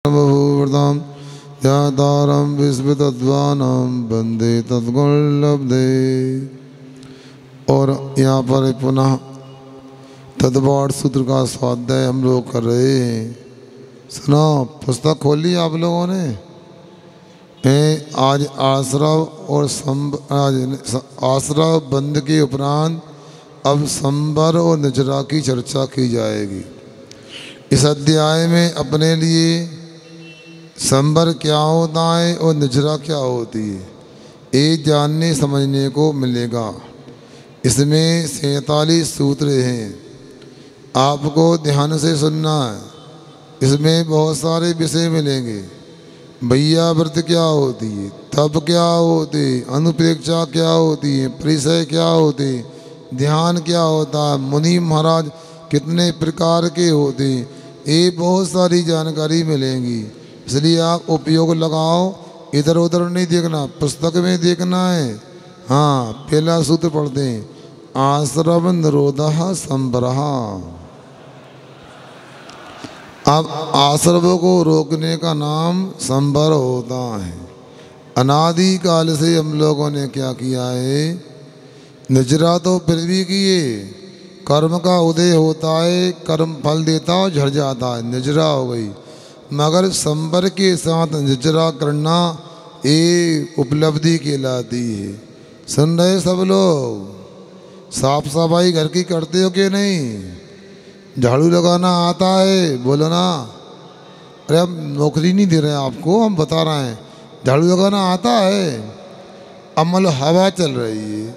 बहुव्रतां ध्यातारं विस्मृतध्वानां वन्दे तद्गुणलब्धे। और यहाँ पर पुनः तद्वार सूत्र का स्वाध्याय हम लोग कर रहे हैं। सुनो, पुस्तक खोली आप लोगों ने। आज आश्रव और आश्रव बंद के उपरांत अब संबर और निजरा की चर्चा की जाएगी। इस अध्याय में अपने लिए संबर क्या होता है और निजरा क्या होती है ये जानने समझने को मिलेगा। इसमें 47 सूत्र हैं, आपको ध्यान से सुनना है। इसमें बहुत सारे विषय मिलेंगे। भैया व्रत क्या होती है, तप क्या होती है, अनुप्रेक्षा क्या होती है, परिचय क्या होती है, ध्यान क्या होता है, मुनि महाराज कितने प्रकार के होते हैं, ये बहुत सारी जानकारी मिलेंगी। इसलिए आप उपयोग लगाओ, इधर उधर नहीं देखना, पुस्तक में देखना है। हाँ, पहला सूत्र पढ़ते हैं, आश्रव निरोधः संबरः। अब आश्रव को रोकने का नाम संबर होता है। अनादि काल से हम लोगों ने क्या किया है, निजरा तो फिर भी किए, कर्म का उदय होता है, कर्म फल देता और झड़ जाता है, निजरा हो गई। मगर संबर के साथ निजरा करना ये उपलब्धि कहलाती है। सुन रहे सब लोग? साफ सफाई घर की करते हो कि नहीं? झाड़ू लगाना आता है? बोलो ना। अरे हम नौकरी नहीं दे रहे हैं आपको, हम बता रहे हैं झाड़ू लगाना आता है। अब मान लो हवा चल रही है,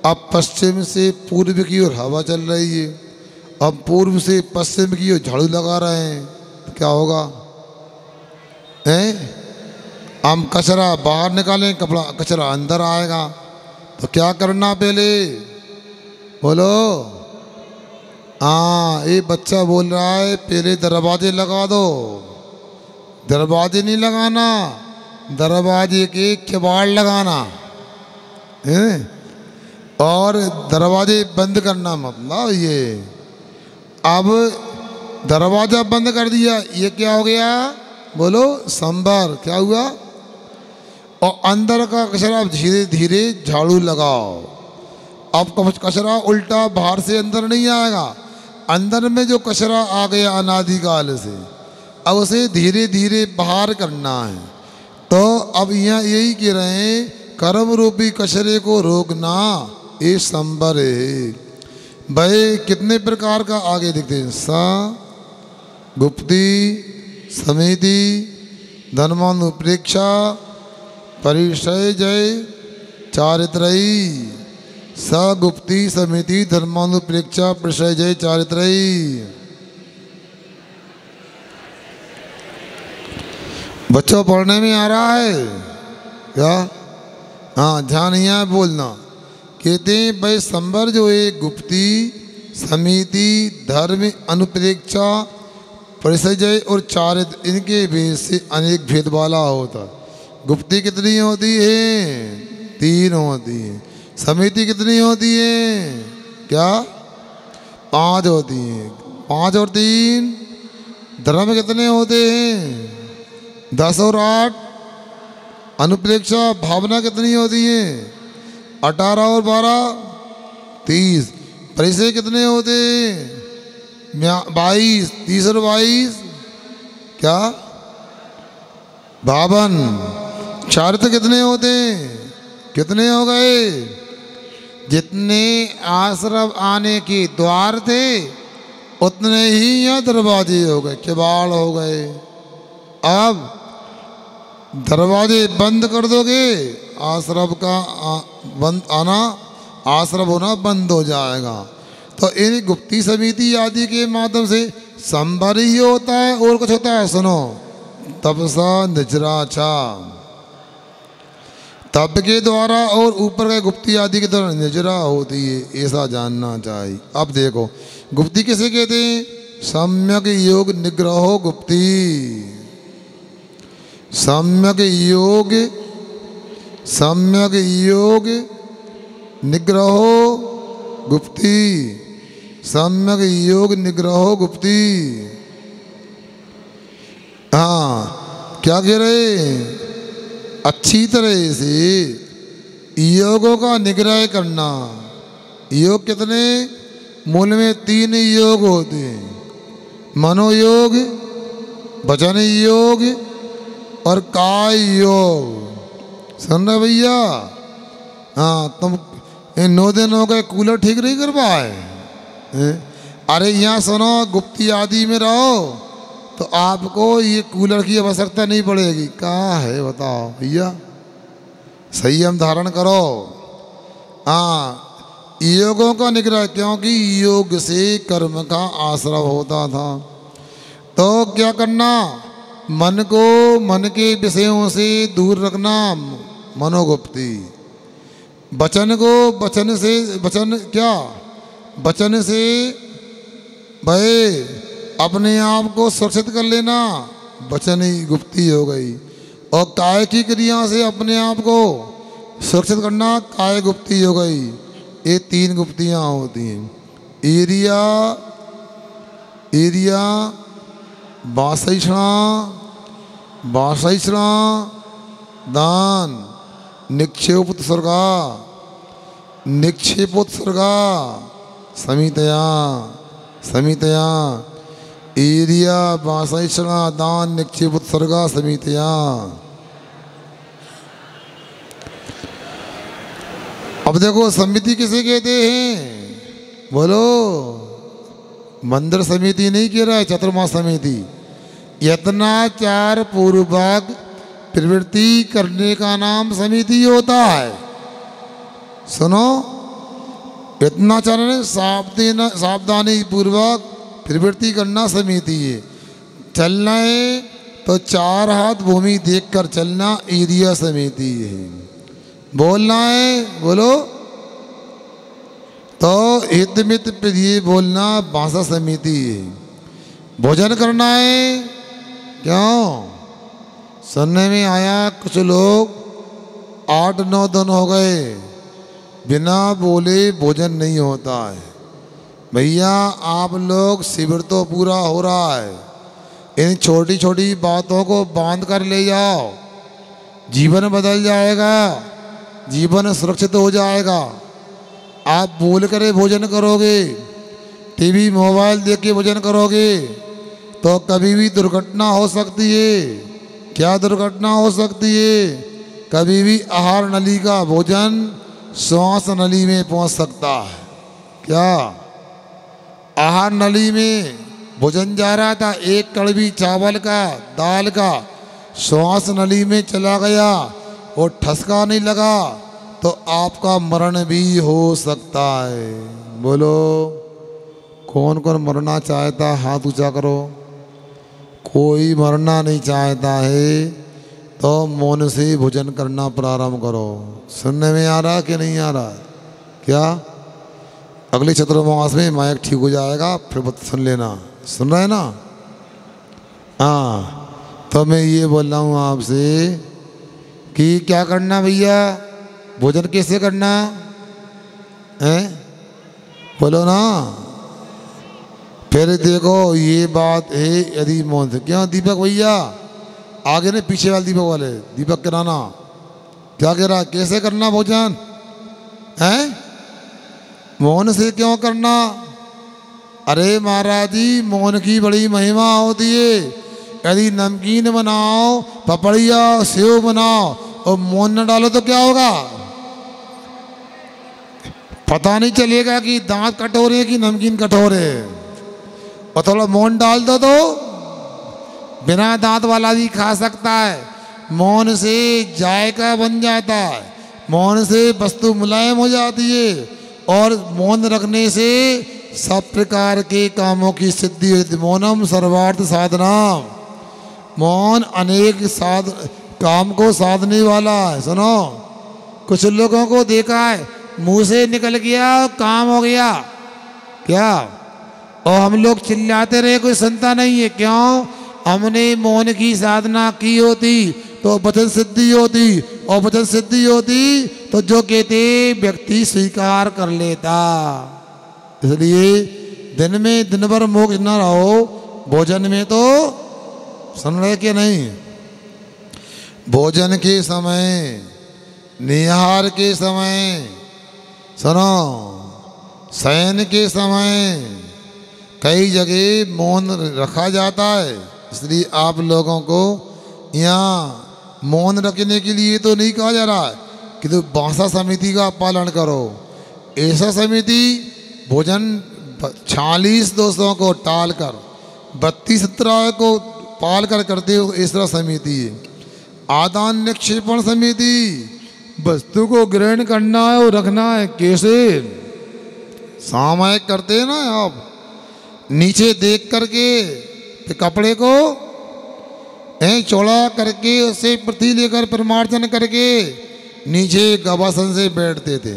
अब पश्चिम से पूर्व की ओर हवा चल रही है, अब पूर्व से पश्चिम की ओर झाड़ू लगा रहे हैं, तो क्या होगा? हम कचरा बाहर निकालें, कचरा अंदर आएगा। तो क्या करना पहले? बोलो। हाँ, ये बच्चा बोल रहा है पहले दरवाजे लगा दो। दरवाजे नहीं लगाना, दरवाजे के किवाड़ लगाना है। और दरवाजे बंद करना मतलब ये। अब दरवाजा बंद कर दिया, ये क्या हो गया? बोलो, संबर। क्या हुआ? और अंदर का कचरा धीरे धीरे झाड़ू लगाओ। अब कचरा उल्टा बाहर से अंदर नहीं आएगा, अंदर में जो कचरा आ गया अनादिकाल से, अब उसे धीरे धीरे बाहर करना है। तो अब यहाँ यही कह रहे हैं, कर्म रूपी कचरे को रोकना ये संबर है। भाई कितने प्रकार का आगे दिखते हैं, सा गुप्ती, समिति, धर्मानुप्रेक्षा, परिचय जय, चारित्रयी। सगुप्ती, समिति, धर्मानुप्रेक्षा, परिचय जय, चारित्रयी। बच्चों पढ़ने में आ रहा है क्या? हाँ, ध्यान यहाँ बोलना। कहते हैं भाई संबर जो है गुप्ती, समिति, धर्म, अनुप्रेक्षा, परिचय और चारित्र, इनके भेद से अनेक भेद वाला होता। गुप्ती कितनी होती है? 3 होती है। समिति कितनी होती है? क्या? 5 होती है। 5 और 3। धर्म कितने होते हैं? 10 और 8। अनुप्रेक्षा भावना कितनी होती है? 18 और 12 30। परिचय कितने होते हैं? 22। 30 और 22 क्या? 52। चारित्र कितने होते हैं? कितने हो गए? जितने आश्रम आने के द्वार थे उतने ही यहाँ दरवाजे हो गए, किवाड़ हो गए। अब दरवाजे बंद कर दोगे, आश्रम का बंद आना, आश्रम होना बंद हो जाएगा। तो इन गुप्ती, समिति आदि के माध्यम से संबर ही होता है, और कुछ होता है? सुनो, तपसा निजराचा। तप के द्वारा और ऊपर के गुप्ती आदि के द्वारा निजरा होती है, ऐसा जानना चाहिए। अब देखो, गुप्ती किसे कहते हैं? सम्यक योग निग्रहो गुप्ती। सम्यक योग निग्रहो गुप्ती। सम्यक योग निग्रहो गुप्ती। हाँ क्या कह रहे, अच्छी तरह से योगों का निग्रह करना। योग कितने, मूल में 3 योग होते हैं, मनोयोग, वचन योग और काय योग। सुन रहे भैया? हाँ, तुम इन 9 दिन हो गए कूलर ठीक नहीं कर पाए। अरे यहाँ सुनो, गुप्ती आदि में रहो तो आपको ये कूलर की आवश्यकता नहीं पड़ेगी। कहाँ है बताओ भैया, संयम धारण करो। हाँ, योगों का निग्रह, क्योंकि योग से कर्म का आश्रव होता था। तो क्या करना, मन को मन के विषयों से दूर रखना, मनोगुप्ती। वचन को वचन से, वचन क्या, वचन से भाई अपने आप को सुरक्षित कर लेना, वचन ही गुप्ती हो गई। और काय की क्रिया से अपने आप को सुरक्षित करना, काय गुप्ती हो गई। ये 3 गुप्तियाँ होती हैं, एरिया, एरिया, वासैषणा, वासैषणा, दान, निक्षेपोत्सर्गा, निक्षेपोत्सर्गा, समितया, समितया, एरिया, वासैषणा, दान, निक्षेपोत्सर्गा, समितया। अब देखो समिति किसे कहते हैं, बोलो? मंदिर समिति नहीं कह रहा है, चतुर्मा समिति। यत्नाचार पूर्वक प्रवृत्ति करने का नाम समिति होता है। सुनो, यत्नाचार ने सावधानी पूर्वक प्रवृत्ति करना समिति है। चलना है तो 4 हाथ भूमि देखकर चलना, एरिया समिति है। बोलना है, बोलो, तो हित मित प्रिय बोलना, भाषा समिति है। भोजन करना है, क्यों? सुनने में आया कुछ लोग 8-9 दिन हो गए बिना बोले भोजन नहीं होता है। भैया आप लोग, शिविर तो पूरा हो रहा है, इन छोटी छोटी बातों को बांध कर ले जाओ, जीवन बदल जाएगा, जीवन सुरक्षित हो जाएगा। आप बोल कर भोजन करोगे, टीवी मोबाइल देख के भोजन करोगे तो कभी भी दुर्घटना हो सकती है। क्या दुर्घटना हो सकती है? कभी भी आहार नली का भोजन श्वास नली में पहुंच सकता है। क्या आहार नली में भोजन जा रहा था, एक कड़वी चावल का, दाल का, श्वास नली में चला गया और ठसका नहीं लगा तो आपका मरण भी हो सकता है। बोलो, कौन कौन मरना चाहता है? हाथ ऊंचा करो। कोई मरना नहीं चाहता है तो मौन से भोजन करना प्रारंभ करो। सुनने में आ रहा कि नहीं आ रहा? क्या अगले चतुर्मास में माइक ठीक हो जाएगा, फिर सुन लेना। सुन रहे ना? हाँ, तो मैं ये बोल रहा हूँ आपसे कि क्या करना भैया, भोजन कैसे करना है, बोलो ना। फिर देखो ये बात है, यदि मौन से, क्या दीपक भैया आगे ने, पीछे वाले दीपक वाले, दीपक कराना क्या कह रहा, कैसे करना भोजन है? मौन से क्यों करना? अरे महाराज जी, मौन की बड़ी महिमा होती है। यदि नमकीन बनाओ, पपड़िया, सेव बनाओ और मौन न डालो तो क्या होगा? पता नहीं चलेगा कि दांत कटोरे कि नमकीन कटोरे। और थोड़ा मौन डाल दो तो बिना दांत वाला भी खा सकता है। मौन से जायका बन जाता है, मौन से वस्तु मुलायम हो जाती है और मौन रखने से सब प्रकार के कामों की सिद्धि होती है। मौनम सर्वार्थ साधना, मौन अनेक काम को साधने वाला है। सुनो, कुछ लोगों को देखा है मुंह से निकल गया काम हो गया क्या, और हम लोग चिल्लाते रहे, कोई सुनता नहीं है। क्यों? हमने मौन की साधना की होती तो वचन सिद्धि होती, और वचन सिद्धि होती तो जो कहते व्यक्ति स्वीकार कर लेता। इसलिए दिन में दिन भर मोक्ष न रहो, भोजन में तो सुन रहे कि नहीं? भोजन के समय, निहार के समय, सुनो, शयन के समय कई जगह मौन रखा जाता है। इसलिए आप लोगों को यहाँ मौन रखने के लिए तो नहीं कहा जा रहा है कि तो भाषा समिति का पालन करो। ऐसा समिति भोजन 46 दोषों को टालकर 32 सत्राह को पाल कर करते हो, ऐसा समिति है। आदान निक्षेपण समिति, वस्तु को ग्रहण करना है और रखना है। कैसे? सामयिक करते हैं ना आप, नीचे देख करके फिर कपड़े को चौड़ा करके उसे प्रति लेकर प्रमार्जन करके नीचे गवासन से बैठते थे।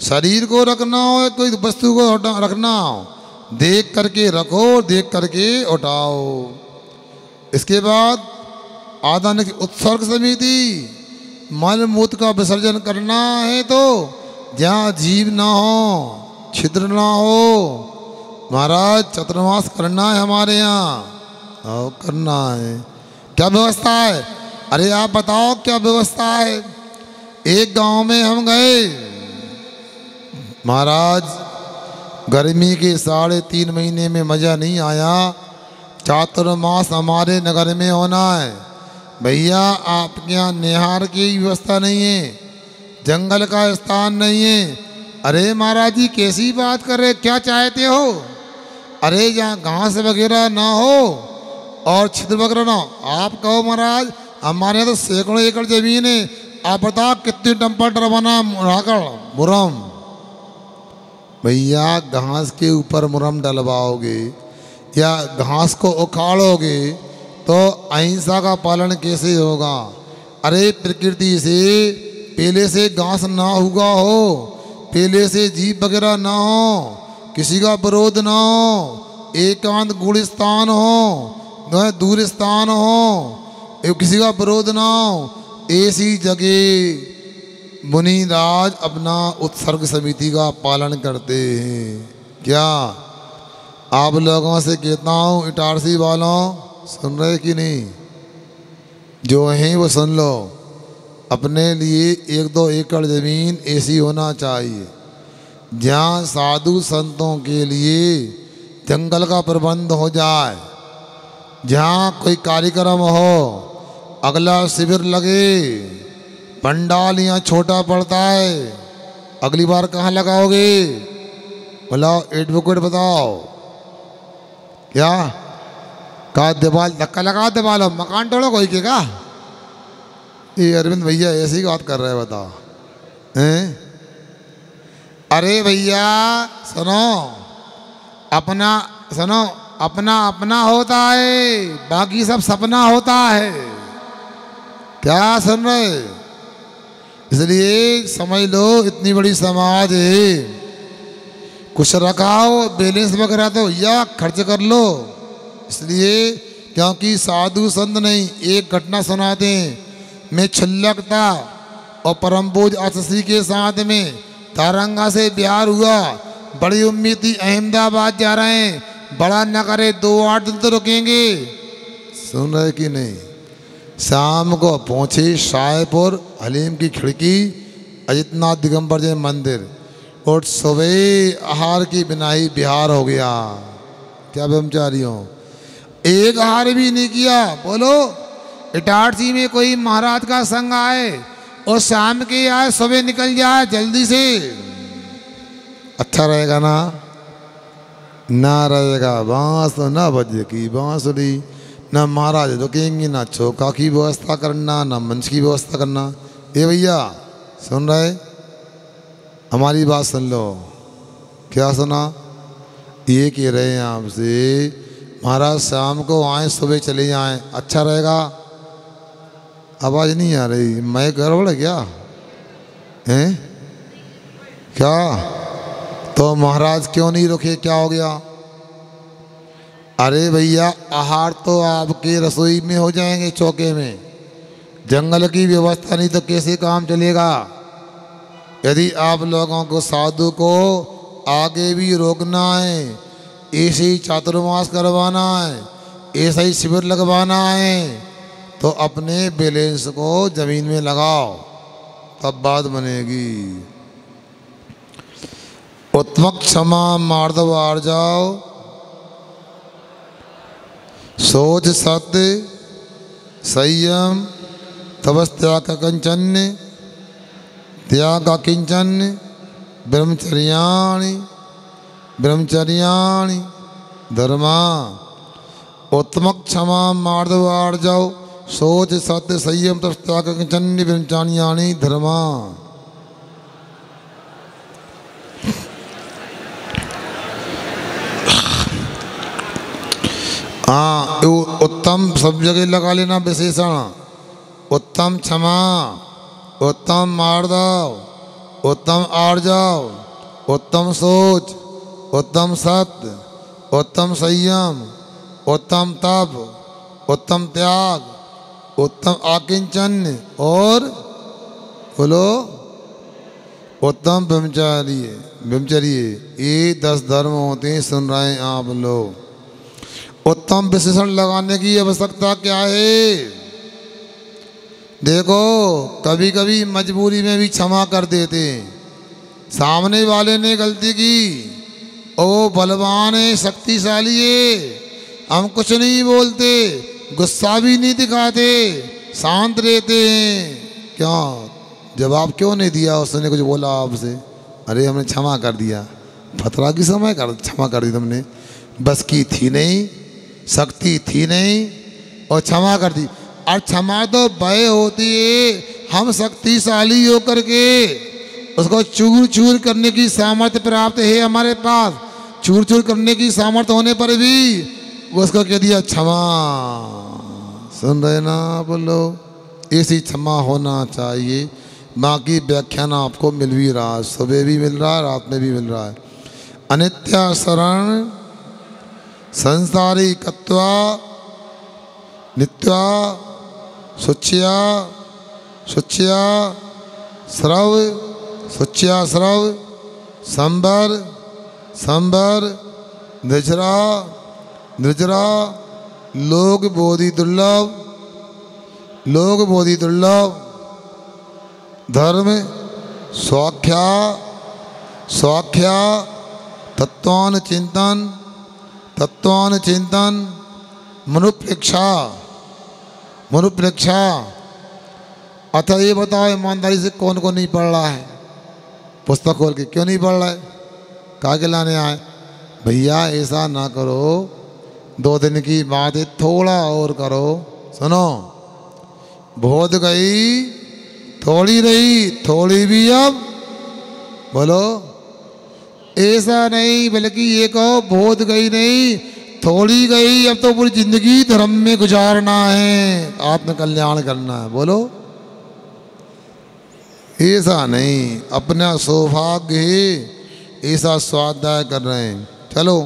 शरीर को रखना हो, कोई वस्तु को रखना हो, देख करके रखो, देख करके उठाओ। इसके बाद आदान की उत्सर्ग समिति, मल मूत्र का विसर्जन करना है तो जहाँ जीव ना हो, छिद्र ना हो, महाराज चतुर्मास करना है हमारे यहाँ और करना है। क्या व्यवस्था है? अरे आप बताओ क्या व्यवस्था है? एक गांव में हम गए महाराज, गर्मी के 3.5 महीने में मज़ा नहीं आया। चातुर्मास हमारे नगर में होना है। भैया आपके यहाँ निहार की व्यवस्था नहीं है, जंगल का स्थान नहीं है। अरे महाराज जी कैसी बात कर रहे, क्या चाहते हो? अरे जहाँ घास वगैरह ना हो और छिद्र वगैरह ना हो। आप कहो महाराज हमारे यहाँ तो सैकड़ों एकड़ जमीन है, आप बताओ कितनी टम्पर डरवाना मुरम। भैया घास के ऊपर मुरम डलवाओगे या घास को उखाड़ोगे तो अहिंसा का पालन कैसे होगा? अरे प्रकृति से पहले से घास ना हुआ हो, पहले से जीव वगैरह ना हो, किसी का विरोध ना हो, एकांत गुणस्थान हो, दूर स्थान हो, किसी का विरोध ना हो, ऐसी जगह मुनिराज अपना उत्सर्ग समिति का पालन करते हैं। क्या आप लोगों से कहता हूँ, इटारसी वालों सुन रहे कि नहीं? जो हैं वो सुन लो। अपने लिए 1-2 एकड़ ज़मीन ऐसी होना चाहिए जहाँ साधु संतों के लिए जंगल का प्रबंध हो जाए, जहाँ कोई कार्यक्रम हो, अगला शिविर लगे। पंडाल यहाँ छोटा पड़ता है, अगली बार कहाँ लगाओगे? बोला एडवोकेट बताओ। क्या कहा? दीवार धक्का लगा दीवार, मकान तोड़ो कोई के का? ये अरविंद भैया ऐसी बात कर रहे हैं, बताओ हैं? अरे भैया सुनो, अपना सुनो, अपना अपना होता है, बाकी सब सपना होता है। क्या सुन रहे? इसलिए समझ लो इतनी बड़ी समाज है, कुछ रखाओ बैलेंस वगैरह तो भैया खर्च कर लो। इसलिए क्योंकि साधु संत नहीं, एक घटना सुनाते हैं। मैं छल्लक था और परम बोझ आशीष के साथ में तारंगा से बिहार हुआ। बड़ी उम्मीद थी अहमदाबाद जा रहे हैं, बड़ा न करे 2-8 दिन तो रुकेंगे। सुन रहे कि नहीं? शाम को पहुँचे शाहपुर हलीम की खिड़की, अजितनाथ दिगंबर जय मंदिर, और सुबह आहार की बिना ही बिहार हो गया। क्या ब्रह्मचारी हो? एक आहार भी नहीं किया। बोलो इटारसी में कोई महाराज का संग आए और शाम के आए, सुबह निकल जाए जल्दी से, अच्छा रहेगा ना? ना रहेगा। बांस ना बजे की बांसुरी, ना महाराज रुकेंगे, ना चौका की व्यवस्था करना, ना मंच की व्यवस्था करना। ये भैया सुन रहे? हमारी बात सुन लो। क्या सुना? ये कह रहे हैं आपसे महाराज शाम को आए, सुबह चले जाएं, अच्छा रहेगा। आवाज़ नहीं आ रही, मैं गड़बड़ है क्या? हैं क्या? तो महाराज क्यों नहीं रुके, क्या हो गया? अरे भैया आहार तो आपके रसोई में हो जाएंगे, चौके में। जंगल की व्यवस्था नहीं तो कैसे काम चलेगा? यदि आप लोगों को साधु को आगे भी रोकना है, ऐसे ही चातुर्मास करवाना है, ऐसा ही शिविर लगवाना है तो अपने बैलेंस को जमीन में लगाओ, तब बात बनेगी। उत्तम क्षमा मार्दव आर्जाओ, सोच सत्य संयम तपस त्याग कंचन, त्याग किंचन ब्रह्मचर्याणि ब्रह्मचर्याणि धर्मा। उत्तम क्षमा मार्दव आर्जाओ, सोच सत्य संयम तपस त्याग कंचन ब्रह्मचर्याणि धर्मा। हाँ, उत्तम सब जगह लगा लेना विशेषण। उत्तम क्षमा, उत्तम मार्दव, उत्तम आर्जव, उत्तम सोच, उत्तम सत्य, उत्तम संयम, उत्तम तप, उत्तम त्याग, उत्तम आकिंचन और बोलो उत्तम ब्रह्मचर्य। ब्रह्मचर्य ये 10 धर्म होते हैं, सुन रहे हैं आप लोग। उत्तम विशेषण लगाने की आवश्यकता क्या है? देखो, कभी कभी मजबूरी में भी क्षमा कर देते हैं। सामने वाले ने गलती की, ओ बलवान है, शक्तिशाली है, हम कुछ नहीं बोलते, गुस्सा भी नहीं दिखाते, शांत रहते हैं। क्यों जवाब क्यों नहीं दिया? उसने कुछ बोला आपसे, अरे हमने क्षमा कर दिया। फतरा की समय कर क्षमा कर दी तुमने, बस की थी नहीं, शक्ति थी नहीं और क्षमा कर दी। और क्षमा तो भय होती है, हम शक्तिशाली होकर के उसको चूर चूर करने की सामर्थ्य प्राप्त है हमारे पास। चूर चूर करने की सामर्थ्य होने पर भी उसको कह दिया क्षमा। सुन रहे ना आप लोग? ऐसी क्षमा होना चाहिए। बाकी व्याख्यान आपको मिल भी रहा है, सुबह भी मिल रहा है, रात में भी मिल रहा है। अनित्या शरण संसारिकत्वा नित्या शुच्या शुच्या श्रव शुच्या श्रव संबर संबर निजरा निजरा लोक बोधि दुर्लभ लोक बोधि दुर्लभ धर्म स्वाख्या स्वाख्या तत्वान चिंतन तत्वान चिंतन मनुप्रेक्षा मनुप्रेक्षा। अतः ये बताओ ईमानदारी से कौन कौन नहीं पढ़ रहा है? पुस्तक खोल के क्यों नहीं पढ़ रहा है? कहाँ के लाने आए? भैया ऐसा ना करो, 2 दिन की बात है, थोड़ा और करो। सुनो, बहुत गई थोड़ी रही, थोड़ी भी अब बोलो ऐसा नहीं, बल्कि ये कहो बहुत गई नहीं थोड़ी गई, अब तो पूरी जिंदगी धर्म में गुजारना है, आत्म कल्याण करना है। बोलो ऐसा नहीं, अपना सौभाग्य है ऐसा स्वाध्याय कर रहे हैं। चलो,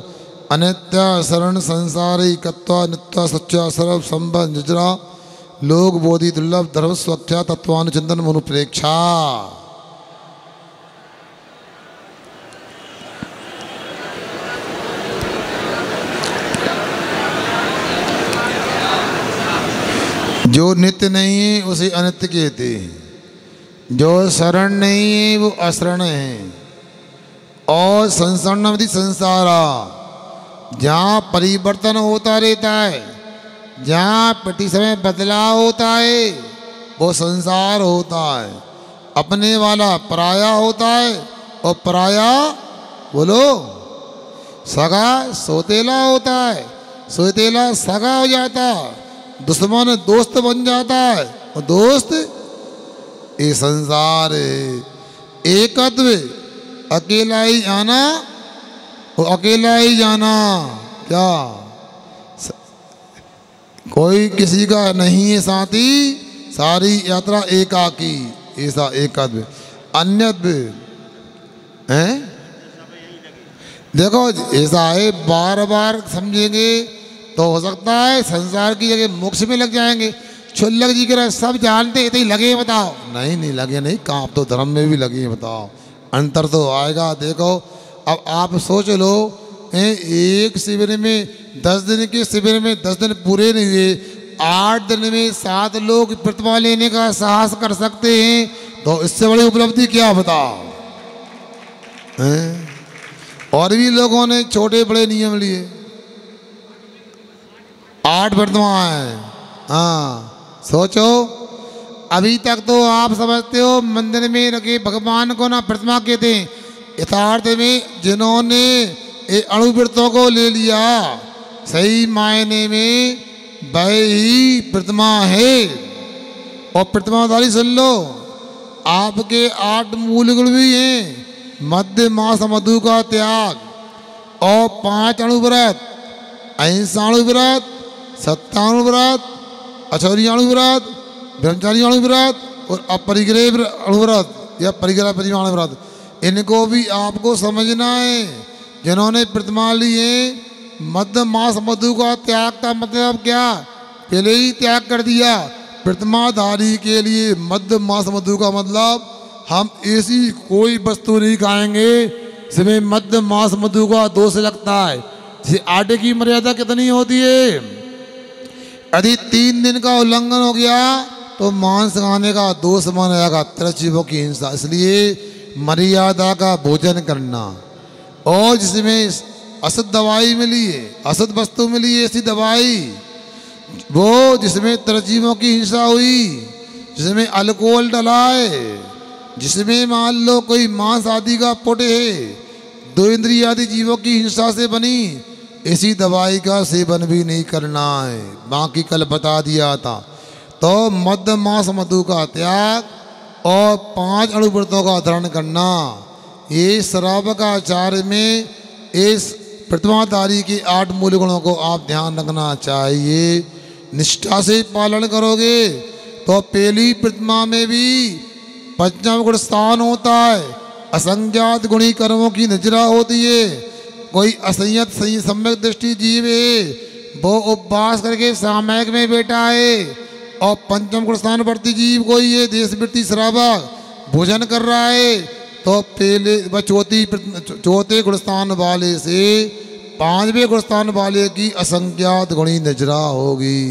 अनित्या शरण संसारी कत्वा नित्या सच्चा सर्व संबंध निजरा लोक बोधि दुर्लभ धर्म स्वख्या तत्वानुचिंतन मनुप्रेक्षा। जो नित्य नहीं है उसे अनित्य कहते हैं, जो शरण नहीं है वो अशरण है। और संसरणमति संसारा, जहाँ परिवर्तन होता रहता है, जहाँ प्रति समय बदलाव होता है, वो संसार होता है। अपने वाला पराया होता है और पराया बोलो सगा सोतेला होता है, सोतेला सगा हो जाता है, दुश्मन दोस्त बन जाता है और दोस्त ये संसार है। एकत्व अकेला ही आना और अकेला ही जाना। क्या कोई किसी का नहीं है साथी, सारी यात्रा एकाकी, ऐसा एकत्व। अन्यत्व है, देखो ऐसा है, बार बार समझेंगे तो हो सकता है संसार की जगह मोक्ष में लग जाएंगे। छुल्लक जी कह सब जानते हैं, तो लगे बताओ। नहीं नहीं लगे नहीं, कहाँ आप तो धर्म में भी लगे हैं, बताओ अंतर तो आएगा। देखो अब आप सोच लो, एक शिविर में 10 दिन के शिविर में 10 दिन पूरे नहीं हुए, 8 दिन में 7 लोग प्रतिमा लेने का साहस कर सकते हैं, तो इससे बड़ी उपलब्धि क्या बताओ। और भी लोगों ने छोटे बड़े नियम लिए, 8 प्रतिमा है। हाँ सोचो, अभी तक तो आप समझते हो मंदिर में रखे भगवान को ना प्रतिमा कहते हैं, यथार्थ में जिन्होंने ये अणुव्रतों को ले लिया सही मायने में वह ही प्रतिमा है। और प्रतिमाधारी सुन लो, आपके 8 मूल गुण भी हैं, मध्य मास मधु का त्याग और 5 अणुव्रत, अहिंसा अणुव्रत, सत्याणुव्रत, अचौर्य अणुव्रत, ब्रह्मचारी अणुव्रत और अपरिग्रह अणुव्रत या परिग्रह प्रतिमा अणुव्रत, इनको भी आपको समझना है। जिन्होंने प्रतिमा ली है, मध्य मास मधु का त्याग का मतलब क्या, पहले ही त्याग कर दिया। प्रतिमाधारी के लिए मध्य मास मधु का मतलब हम ऐसी कोई वस्तु नहीं खाएंगे जिसमें मध्य मास मधु का दोष लगता है। जैसे आटे की मर्यादा कितनी होती है, यदि 3 दिन का उल्लंघन हो गया तो मांस खाने का दोष माना जाएगा, त्रिजीवों की हिंसा। इसलिए मर्यादा का भोजन करना। और जिसमें असद दवाई मिली है, असद वस्तु मिली है, ऐसी दवाई वो जिसमें त्रिजीवों की हिंसा हुई, जिसमें अल्कोहल डला है, जिसमें मान लो कोई मांस आदि का पुट है, 2 इंद्रिय आदि जीवों की हिंसा से बनी, ऐसी दवाई का सेवन भी नहीं करना है। बाकी कल बता दिया था। तो मध्य मास मधु का त्याग और 5 अणुव्रतों का धारण करना, ये शराब का आचार्य में इस प्रतिमाधारी के 8 मूल गुणों को आप ध्यान रखना चाहिए। निष्ठा से पालन करोगे तो पहली प्रतिमा में भी 5वां गुण स्थान होता है। असंज्ञात गुणी कर्मों की निजरा होती है। कोई असंयत सही सम्यक दृष्टि जीव है, वो उपवास करके सामयिक में बैठा है, और 5वां गुण स्थान वर्ती जीव कोई है, देशवृत्ति श्रावक भोजन कर रहा है, तो पहले व चौथे गुणस्थान वाले से 5वें गुणस्थान वाले की असंज्ञात गुणी नजरा होगी।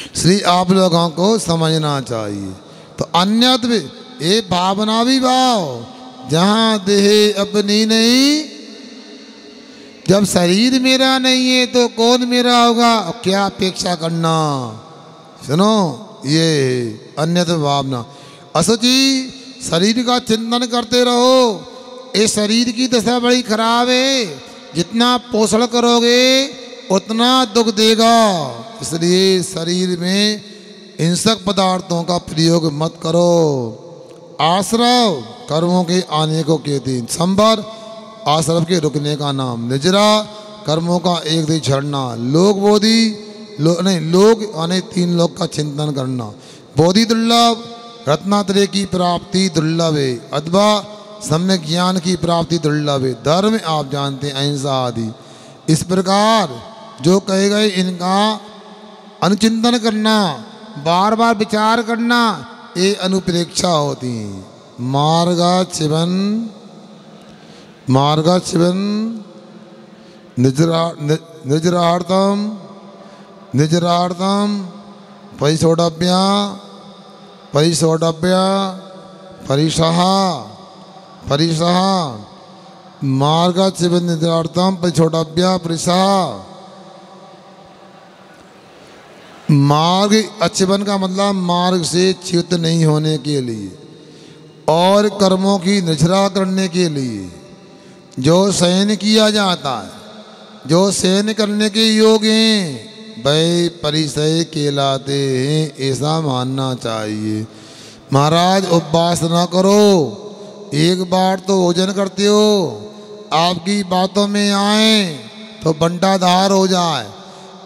इसलिए आप लोगों को समझना चाहिए। तो अन्यत्र ये भावना भी भाव, जहाँ देह अपनी नहीं, जब शरीर मेरा नहीं है तो कौन मेरा होगा, क्या अपेक्षा करना। सुनो, ये अन्यत्र भावना। असुचि शरीर का चिंतन करते रहो। इस शरीर की दशा बड़ी खराब है, जितना पोषण करोगे उतना दुख देगा। इसलिए शरीर में हिंसक पदार्थों का प्रयोग मत करो। आश्रव कर्मों के आने को कहते हैं। संभर आश्रव के रुकने का नाम। निजरा कर्मों का एक दी झड़ना। लोक बोधि लोक आने 3 लोक का चिंतन करना। बोधि दुर्लभ, रत्नात्रय की प्राप्ति दुर्लभ है, अथवा सम्यक ज्ञान की प्राप्ति दुर्लभ है। धर्म आप जानते हैं, अहिंसा आदि। इस प्रकार जो कहे गए इनका अनुचिंतन करना, बार बार विचार करना, ये अनुप्रेक्षा होती है। मार्गाचिवन निजरार्थम परिसोडव्या परिसह मार्गाचिवन निजरार्थम परिसोडव्या परिसह। मार्ग अचिवन का मतलब मार्ग से च्युत नहीं होने के लिए और कर्मों की निजरा करने के लिए जो शयन किया जाता है, जो शयन करने के योग्य हैं, वह परिसय कहलाते हैं, ऐसा मानना चाहिए। महाराज उपवास ना करो, एक बार तो भोजन करते हो, आपकी बातों में आए तो बंटाधार हो जाए।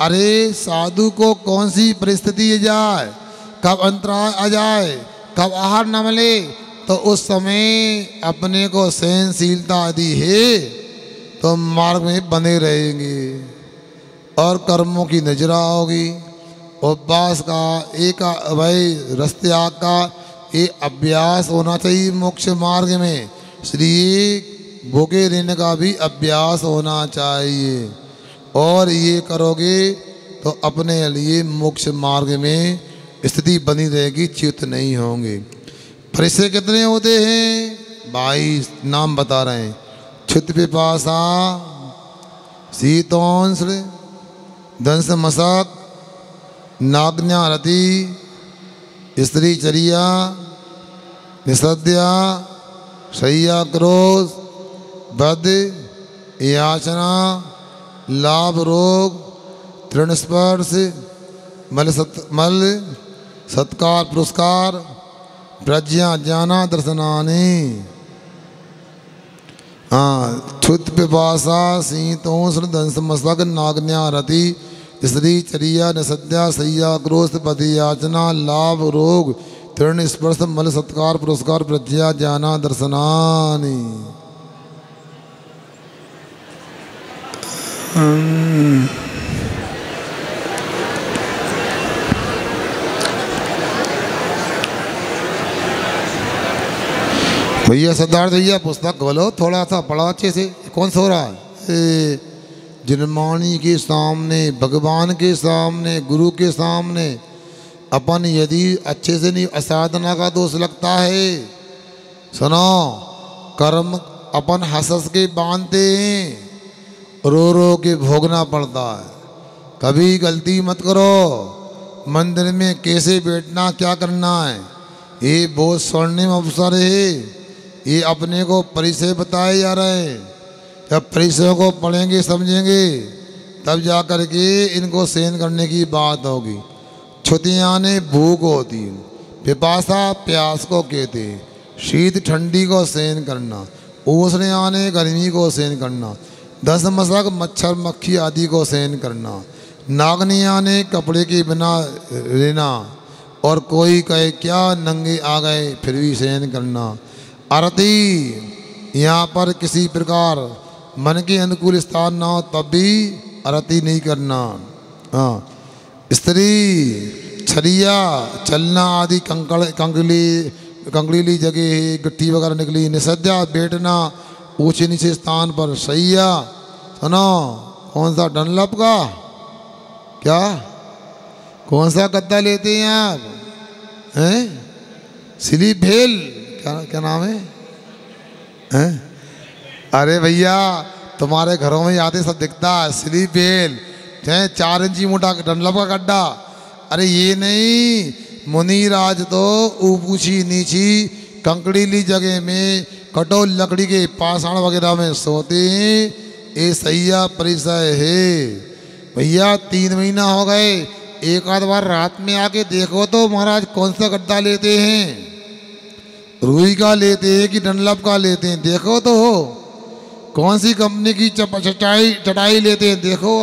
अरे साधु को कौन सी परिस्थिति आ जाए, कब अंतराय आ जाए, कब आहार न मिले, तो उस समय अपने को सहनशीलता आदि है तो मार्ग में बने रहेंगे और कर्मों की नजरा होगी। उपवास का एक भाई रस्त्याग का ये अभ्यास होना चाहिए मोक्ष मार्ग में। इसलिए भूखे रहने का भी अभ्यास होना चाहिए। और ये करोगे तो अपने लिए मोक्ष मार्ग में स्थिति बनी रहेगी, च्युत नहीं होंगे। परिचय कितने होते हैं? 22 नाम बता रहे हैं। क्षुत पिपासा, शीतोष्ण, दंश मशक, नाग्न्यारति, स्त्री चर्या, निषद्या, शय्या क्रोध, बद, याचना, लाभ रोग, तृण स्पर्श, मल सत्कार पुरस्कार, प्रज्ञा ज्ञाना दर्शनानि। हाँ, क्षुत पिपासा, शीतोष्ण, दंश मशक, नाग्न्यारति, स्त्री चर्या, निषद्या, शय्या क्रोध, बद, याचना, लाभ रोग, तृण स्पर्श, मल सत्कार पुरस्कार, प्रज्ञा ज्ञाना दर्शनानि। भैया सिद्धार्थ भैया पुस्तक खोलो, थोड़ा सा पढ़ा अच्छे से। कौन सो रहा है? जिनमानी के सामने, भगवान के सामने, गुरु के सामने अपन यदि अच्छे से नहीं, असाधना का दोष लगता है। सुनो, कर्म अपन हंस के बांधते हैं, रो रो के भोगना पड़ता है। कभी गलती मत करो। मंदिर में कैसे बैठना, क्या करना है, ये बहुत स्वर्णिम अवसर है। ये अपने को परिचय बताए जा रहे हैं। जब परिचयों को पढ़ेंगे समझेंगे तब जा कर के इनको सहन करने की बात होगी। छुतियाँ ने भूख होती, पिपासा प्यास को कहते, शीत ठंडी को सहन करना, उष्ण आने गर्मी को सहन करना, दस मशक मच्छर मक्खी आदि को सहन करना, नागनी आने कपड़े के बिना रहना, और कोई कहे क्या नंगे आ गए फिर भी सहन करना। आरती, यहाँ पर किसी प्रकार मन के अनुकूल स्थान ना हो तब भी आरती नहीं करना। हाँ, स्त्री छरिया चलना आदि कंकड़ीली जगह गिट्टी वगैरह निकली। निषद्या बैठना ऊंचे नीचे स्थान पर। शैया, सुनो, कौन सा डनलप का, क्या कौन सा गद्दा लेते हैं आप? हैं? स्लीप भेल, क्या नाम है? हैं? अरे भैया तुम्हारे घरों में आते सब दिखता है। स्लीप भेल, चाहे 4 इंची मोटा डनलप का गड्ढा। अरे ये नहीं, मुनिराज तो ऊंची नीची कंकड़ीली जगह में कटोल लकड़ी के पाषाण वगैरह में सोते हैं। ये सैया परिचय है भैया। 3 महीना हो गए, एक आध बार रात में आके देखो तो महाराज कौन सा गड्ढा लेते हैं, रुई का लेते हैं कि डनलप का लेते हैं, देखो तो हो। कौन सी कंपनी की चटाई लेते हैं, देखो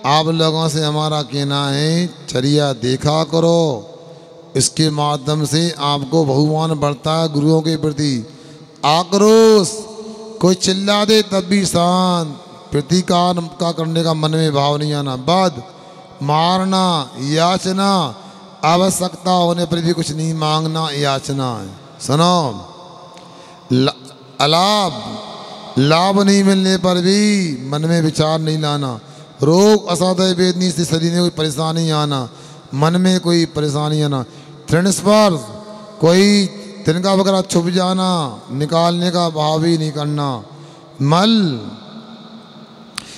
आप लोगों से हमारा कहना है चर्या देखा करो। इसके माध्यम से आपको बहुमान बढ़ता है गुरुओं के प्रति। आक्रोश, कोई चिल्ला दे तब भी शांत, प्रतिकार का करने का मन में भाव नहीं आना। बद, मारना, याचना, आवश्यकता होने पर भी कुछ नहीं मांगना, याचना है। सुनो, अलाभ, लाभ नहीं मिलने पर भी मन में विचार नहीं लाना। रोग, असाध्य वेदनी से शरीर में कोई परेशानी आना, मन में कोई परेशानी आना। तृण स्पर्श, कोई तिनका वगैरह छुप जाना, निकालने का भाव ही नहीं करना। मल,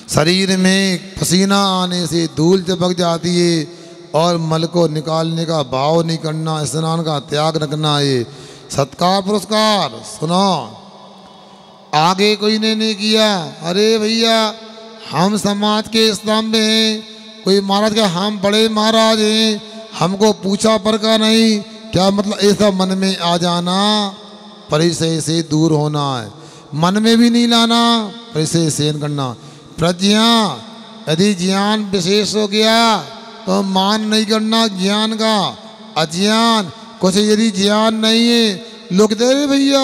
शरीर में पसीना आने से धूल चिपक जाती है और मल को निकालने का भाव नहीं करना, स्नान का त्याग रखना। ये सत्कार पुरस्कार। सुनो, आगे कोई ने नहीं किया। अरे भैया हम समाज के स्तंभ हैं, कोई महाराज का हम बड़े महाराज हैं, हमको पूछा पर का नहीं, क्या मतलब ऐसा मन में आ जाना, परिचय से दूर होना है। मन में भी नहीं लाना, परिचय सहन करना। प्रज्ञा, यदि ज्ञान विशेष हो गया तो मान नहीं करना ज्ञान का। अज्ञान, कुछ यदि ज्ञान नहीं है, लोग कहते अरे भैया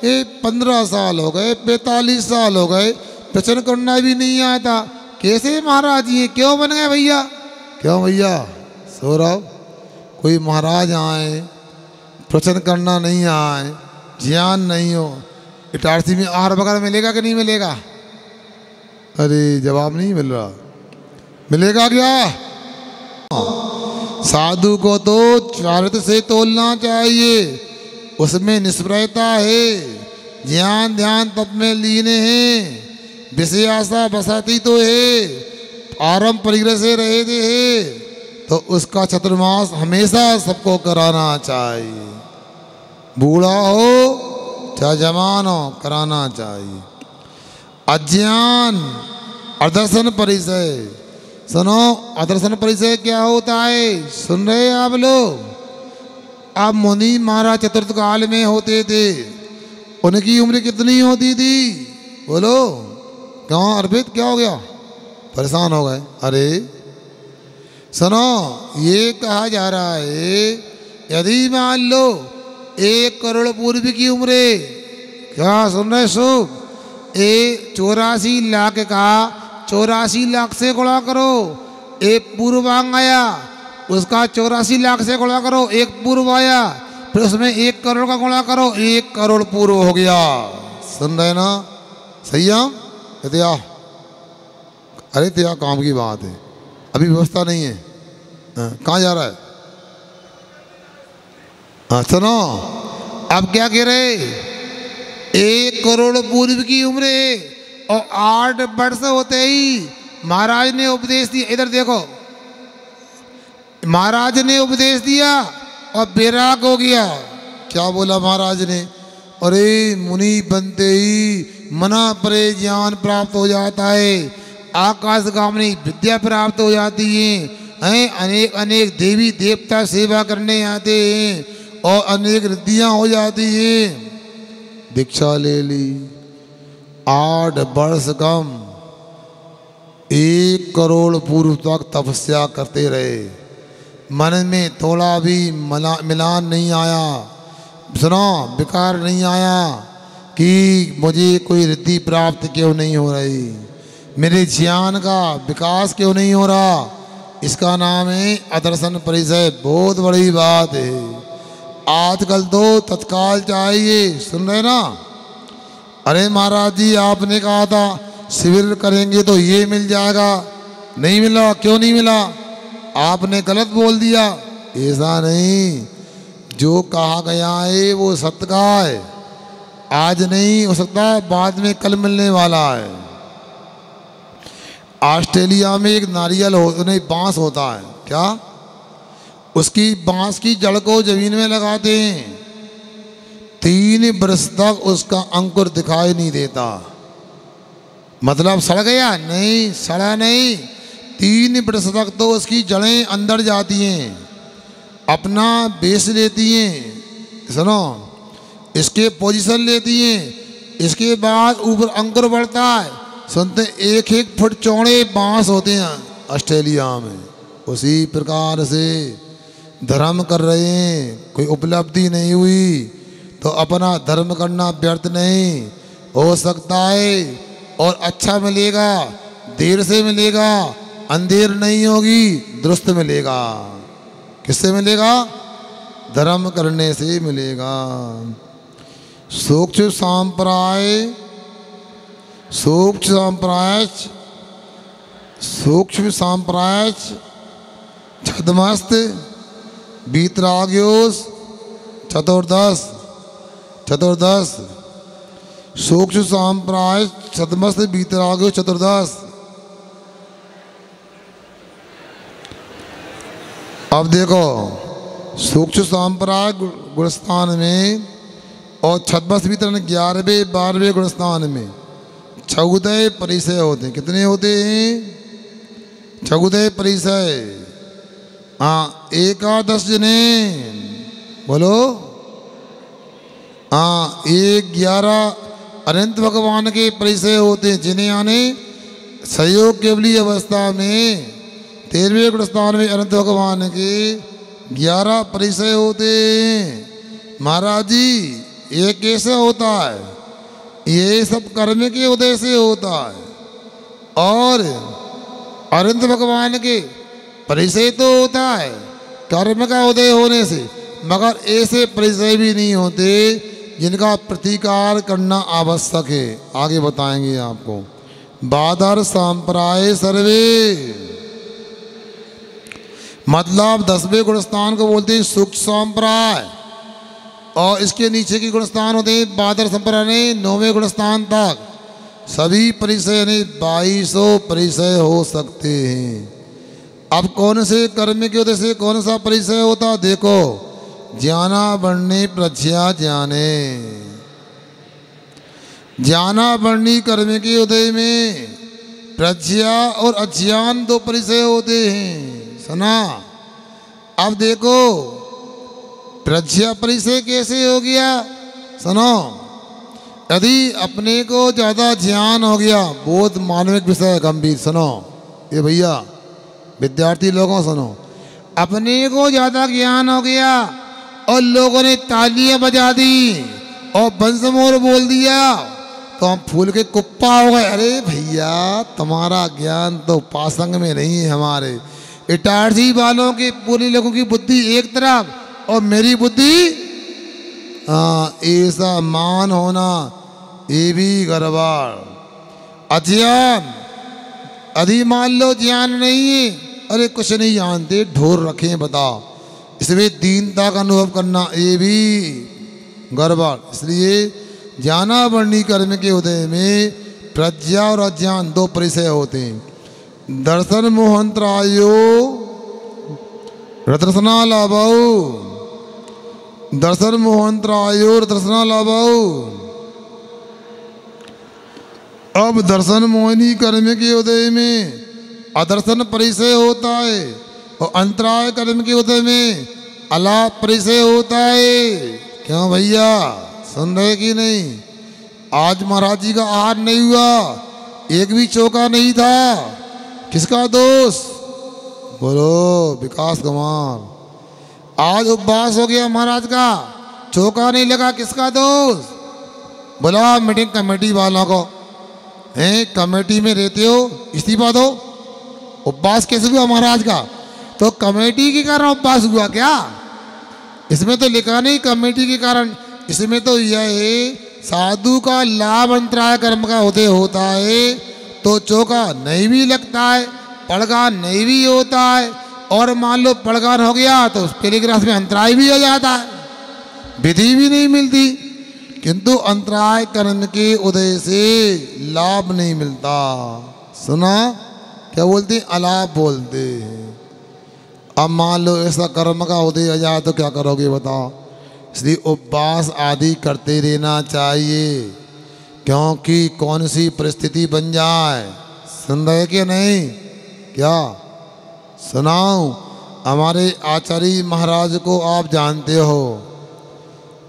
ये 15 साल हो गए, 45 साल हो गए, प्रचन करना भी नहीं आता, कैसे महाराज ये क्यों बन गए भैया? क्यों भैया सौरभ, कोई महाराज आए, प्रचन करना नहीं आए, ज्ञान नहीं हो, इटारसी में आहार वगैरह मिलेगा कि नहीं मिलेगा? अरे जवाब नहीं मिल रहा। मिलेगा क्या? साधु को तो चारित्र से तोलना चाहिए, उसमें निष्प्रयता है, ज्ञान ध्यान तप में लीने हैं, विषयासा बसाती तो है, आरंभ परिग्रह से रहे थे है, तो उसका चतुर्मास हमेशा सबको कराना चाहिए। बूढ़ा हो चाहे जवान हो, कराना चाहिए। अज्ञान अदर्शन परिचय, सुनो अदर्शन परिचय क्या होता है? सुन रहे आप लोग? अब मुनि महाराज चतुर्थ काल में होते थे, उनकी उम्र कितनी होती थी? बोलो। क्यों अर्पित क्या हो गया? परेशान हो गए? अरे सुनो, ये कहा जा रहा है यदि मान लो 1 करोड़ पूर्व की उम्र, क्या सुन रहे शुभ? 84 लाख का 84 लाख से गुणा करो, एक पूर्वांग आया, उसका 84 लाख से गुणा करो, एक पूर्व आया, फिर उसमें 1 करोड़ का गुणा करो, 1 करोड़ पूर्व हो गया। सुन रहे ना? सही है? त्या अरे त्या काम की बात है, अभी व्यवस्था नहीं है। कहाँ जा रहा है? हाँ सुनो, अब क्या कह रहे? 1 करोड़ पूर्व की उम्र है और 8 वर्ष होते ही महाराज ने उपदेश दिया। इधर देखो, महाराज ने उपदेश दिया और बैराग हो गया। क्या बोला महाराज ने? अरे मुनि बनते ही मना परे ज्ञान प्राप्त हो जाता है, आकाशगामिनी विद्या प्राप्त हो जाती है, अनेक अनेक देवी देवता सेवा करने आते हैं और अनेक रिद्धियाँ हो जाती हैं। दीक्षा ले ली, 8 वर्ष कम 1 करोड़ पूर्व तक तपस्या करते रहे, मन में थोड़ा भी मिलान नहीं आया, सुनो विकार नहीं आया कि मुझे कोई रिद्धि प्राप्त क्यों नहीं हो रही, मेरे ज्ञान का विकास क्यों नहीं हो रहा। इसका नाम है अदर्शन परिचय। बहुत बड़ी बात है। आजकल तो तत्काल चाहिए, सुन रहे ना? अरे महाराज जी आपने कहा था शिविर करेंगे तो ये मिल जाएगा, नहीं मिला। क्यों नहीं मिला? आपने गलत बोल दिया। ऐसा नहीं, जो कहा गया है वो सत्य का है, आज नहीं हो सकता, बाद में कल मिलने वाला है। ऑस्ट्रेलिया में एक नारियल नहीं बांस होता है, क्या उसकी बांस की जड़ को जमीन में लगाते हैं, 3 वर्ष तक उसका अंकुर दिखाई नहीं देता। मतलब सड़ गया? नहीं, सड़ा नहीं, 3 वर्ष तक तो उसकी जड़ें अंदर जाती हैं, अपना बेस लेती हैं, सुनो इसके पोजीशन लेती हैं, इसके बाद ऊपर अंकुर बढ़ता है। सुनते 1-1 फुट चौड़े बांस होते हैं ऑस्ट्रेलिया में। उसी प्रकार से धर्म कर रहे हैं, कोई उपलब्धि नहीं हुई तो अपना धर्म करना व्यर्थ नहीं। हो सकता है और अच्छा मिलेगा, देर से मिलेगा, अंधेर नहीं होगी, दुरुस्त मिलेगा। किससे मिलेगा? धर्म करने से मिलेगा। सूक्ष्म सांप्राय, सूक्ष्म सांप्राय, सूक्ष्म सांप्राय छदमस्त वीतराग्योस चतुर्दश, चतुर्दश सूक्ष्म सांप्राय छदमस्त वीतराग्योस चतुर्दश। अब देखो, सूक्ष्म सांप्राय गुणस्थान में और छदमस्त वितरण 11वें 12वें गुणस्थान में 14 परिचय होते हैं। कितने होते हैं? 14 परिचय। हाँ, 11 जने बोलो। हाँ, 11 अनंत भगवान के परिचय होते हैं, जिन्हें आने सहयोग केवली अवस्था में 13वें गुणस्थान में अनंत भगवान के 11 परिचय होते हैं। महाराज जी ये कैसे होता है? ये सब कर्म के उदय से होता है और अनंत भगवान के परिचय तो होता है कर्म का उदय होने से, मगर ऐसे परिचय भी नहीं होते जिनका प्रतिकार करना आवश्यक है। आगे बताएंगे आपको। बादर संप्राय सर्वे, मतलब 10वें गुणस्थान को बोलते हैं सूक्ष्म संप्राय, और इसके नीचे के गुणस्थान होते हैं बादर संप्राय ने 9वें गुणस्थान तक सभी परिचय यानी 2200 परिचय हो सकते हैं। अब कौन से कर्म के उदय से कौन सा परिचय होता, देखो, ज्ञाना वर्णी प्रज्ञा ज्ञाने, ज्ञाना वर्णी कर्म के उदय में प्रज्ञा और अज्ञान 2 परिचय होते हैं। सुना, अब देखो प्रज्ञा परिचय कैसे हो गया, सुनो, यदि अपने को ज़्यादा ज्ञान हो गया, बहुत मानविक विषय गंभीर, सुनो ये भैया विद्यार्थी लोगों सुनो, अपने को ज़्यादा ज्ञान हो गया और लोगों ने तालियां बजा दी और बंसमोर बोल दिया तो हम फूल के कुप्पा हो गए। अरे भैया तुम्हारा ज्ञान तो पासंग में नहीं है, हमारे इटारसी वालों के पूरे लोगों की बुद्धि एक तरफ और मेरी बुद्धि, ऐसा मान होना ये भी गड़बड़। अज्ञान, यदि मान लो ज्ञान नहीं है, अरे कुछ नहीं जानते, ढोर रखें बताओ, इसमें दीनता का अनुभव करना ये भी गड़बड़। इसलिए ज्ञाना वर्णी कर्म के उदय में प्रज्ञा और अज्ञान 2 परिचय होते हैं। दर्शन मोहंत्रायो रतरसना लाभाऊ, दर्शन मोहंत्रायो रतरसना लाभाऊ। अब दर्शन मोहिनी कर्म के उदय में अदर्शन परिचय होता है और अंतराय कर्म के उदय में अलाप परिचय होता है। क्यों भैया, सुन रहे कि नहीं? आज महाराज जी का आहार नहीं हुआ, एक भी चौका नहीं था, किसका दोष? बोलो विकास कुमार। आज उपवास हो गया महाराज का, चौका नहीं लगा, किसका दोष? बोला मीटिंग कमेटी वालों को, हैं कमेटी में रहते हो, इस्तीफा दो। उपवास कैसे हुआ महाराज का? तो कमेटी के कारण उपवास हुआ क्या? इसमें तो लिखा नहीं कमेटी के कारण, इसमें तो यह है साधु का लाभ अंतराय कर्म का होता है तो चौका नहीं भी लगता है, पड़गान नहीं भी होता है, और मान लो पड़गान हो गया तो पहले ग्रास में अंतराय भी हो जाता है, विधि भी नहीं मिलती। किंतु अंतराय कर्म के उदय से लाभ नहीं मिलता। सुना क्या बोलते हैं? अलाप बोलते हैं। अब मान लो ऐसा कर्म का उदय हो जाए तो क्या करोगे बताओ? इसलिए उपवास आदि करते रहना चाहिए, क्योंकि कौन सी परिस्थिति बन जाए। सुन रहे कि नहीं? क्या सुनाऊं? हमारे आचार्य महाराज को आप जानते हो,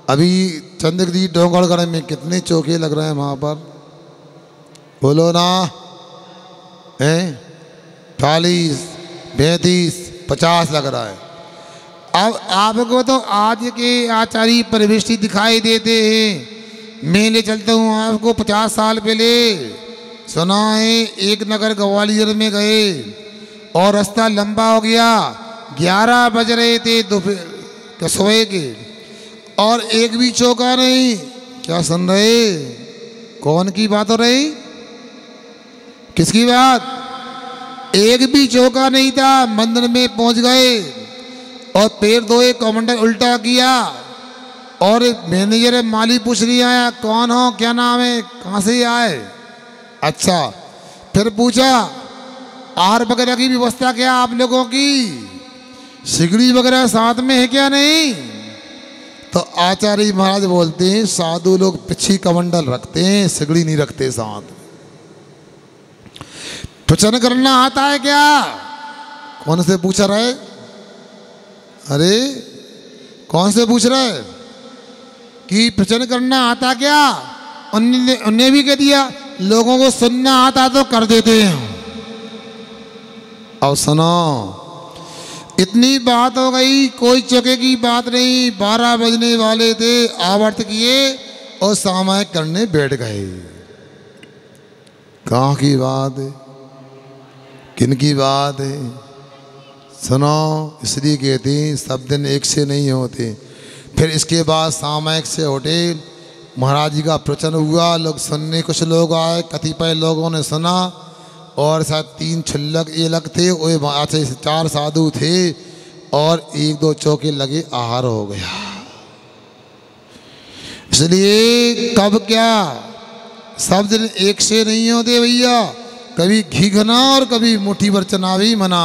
अभी चंद्रगिरी डोंगरगढ़ में कितने चौके लग रहे हैं वहाँ पर, बोलो ना? हैं 40, 35, 50 लग रहा है। अब आपको तो आज के आचार्य परिवेशी दिखाई देते हैं। मैं ले चलता हूँ आपको 50 साल पहले। सुना है एक नगर ग्वालियर में गए और रास्ता लंबा हो गया, 11 बज रहे थे दोपहर सुबह के, और एक भी चौका नहीं। क्या सुन रहे? कौन की बात हो रही? किसकी बात? एक भी चौका नहीं था। मंदिर में पहुंच गए और पैर धोए, कमांडर उल्टा किया और मैनेजर माली पूछ लिया आया कौन हो, क्या नाम है, कहाँ से आए? अच्छा, फिर पूछा आहार वगैरह की व्यवस्था क्या आप लोगों की, सिगड़ी वगैरह साथ में है क्या? नहीं। तो आचार्य महाराज बोलते हैं साधु लोग पिछी कमंडल रखते हैं, सिगड़ी नहीं रखते साथ। प्रवचन करना आता है क्या? कौन से पूछ रहा है? अरे कौन से पूछ रहे कि प्रवचन करना आता क्या? उन्हें भी कह दिया लोगों को सुनना आता तो कर देते हैं। अब सुनो, इतनी बात हो गई, कोई चौके की बात नहीं। 12 बजने वाले थे, आवर्त किए और सामायिक करने बैठ गए। कहाँ की बात है, किन की बात है? सुनो, इसलिए कहते हैं सब दिन एक से नहीं होते। फिर इसके बाद सामायिक से उठे महाराज जी का प्रवचन हुआ, लोग सुनने, कुछ लोग आए, कतिपय लोगों ने सुना और शायद 3 छुल्लक ये लग थे, वो वहाँ से 4 साधु थे और 1-2 चौके लगे, आहार हो गया। इसलिए कब क्या सब दिन एक से नहीं होते भैया, कभी घी घना और कभी मुट्ठी भर चना भी मना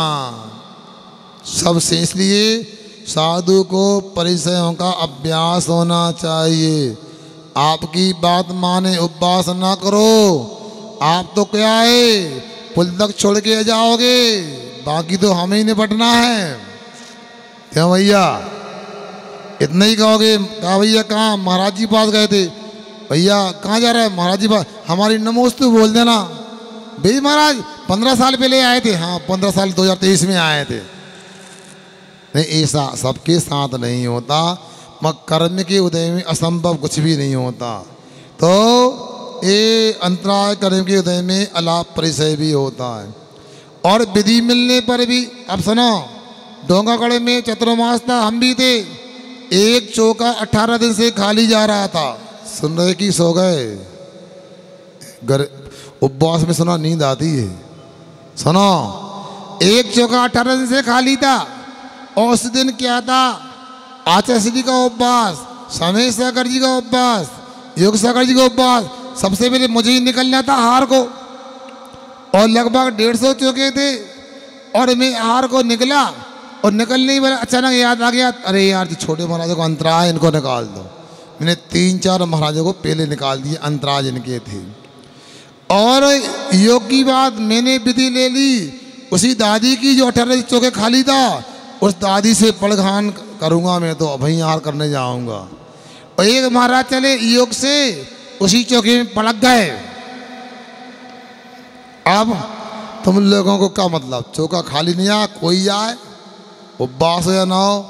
सबसे। इसलिए साधु को परिचयों का अभ्यास होना चाहिए। आपकी बात माने उपवास ना करो, आप तो क्या है पुल तक छोड़ के जाओगे, बाकी तो हमें ही निपटना है। क्यों भैया इतना ही कहोगे? कहा भैया कहाँ? महाराज जी पास गए थे। भैया कहाँ जा रहा है? महाराज जी पास। हमारी नमोस्तु बोल देना। भाई महाराज 15 साल पहले आए थे। हाँ 15 साल 2023 में आए थे। नहीं, ऐसा सबके साथ नहीं होता। मगर कर्म के उदय में असंभव कुछ भी नहीं होता। तो ये अंतराय कर्म के उदय में अलाप परिचय भी होता है। और विधि मिलने पर भी, अब सुनो, डोंगागढ़ में चतुर्मास था, हम भी थे। एक चौका 18 दिन से खाली जा रहा था। सुन रहे कि सो गए? उपवास में सुना नींद आती है। सुनो, एक चौका 18 दिन से खाली था और उस दिन क्या था? आचार्य जी का उपवास, समय सागर जी का उपवास, योग सागर जी का उपवास। सबसे पहले मुझे ही निकलना था आहार को और लगभग 150 चौके थे और मैं आहार को निकला और निकलने ही अचानक याद आ गया, अरे यार छोटे महाराजों को अंतराय, इनको निकाल दो। मैंने 3-4 महाराजों को पहले निकाल दिए, अंतराज इनके थे। और योग की बात मैंने विधि ले ली उसी दादी की जो 18 चौके खाली था, उस दादी से पड़घान करूँगा मैं, तो अभी आहार करने जाऊँगा। और एक महाराज चले योग से उसी चौके में पड़क गए। अब तुम लोगों को क्या मतलब? चौका खाली नहीं आया, कोई आए, उपवास हो या ना हो।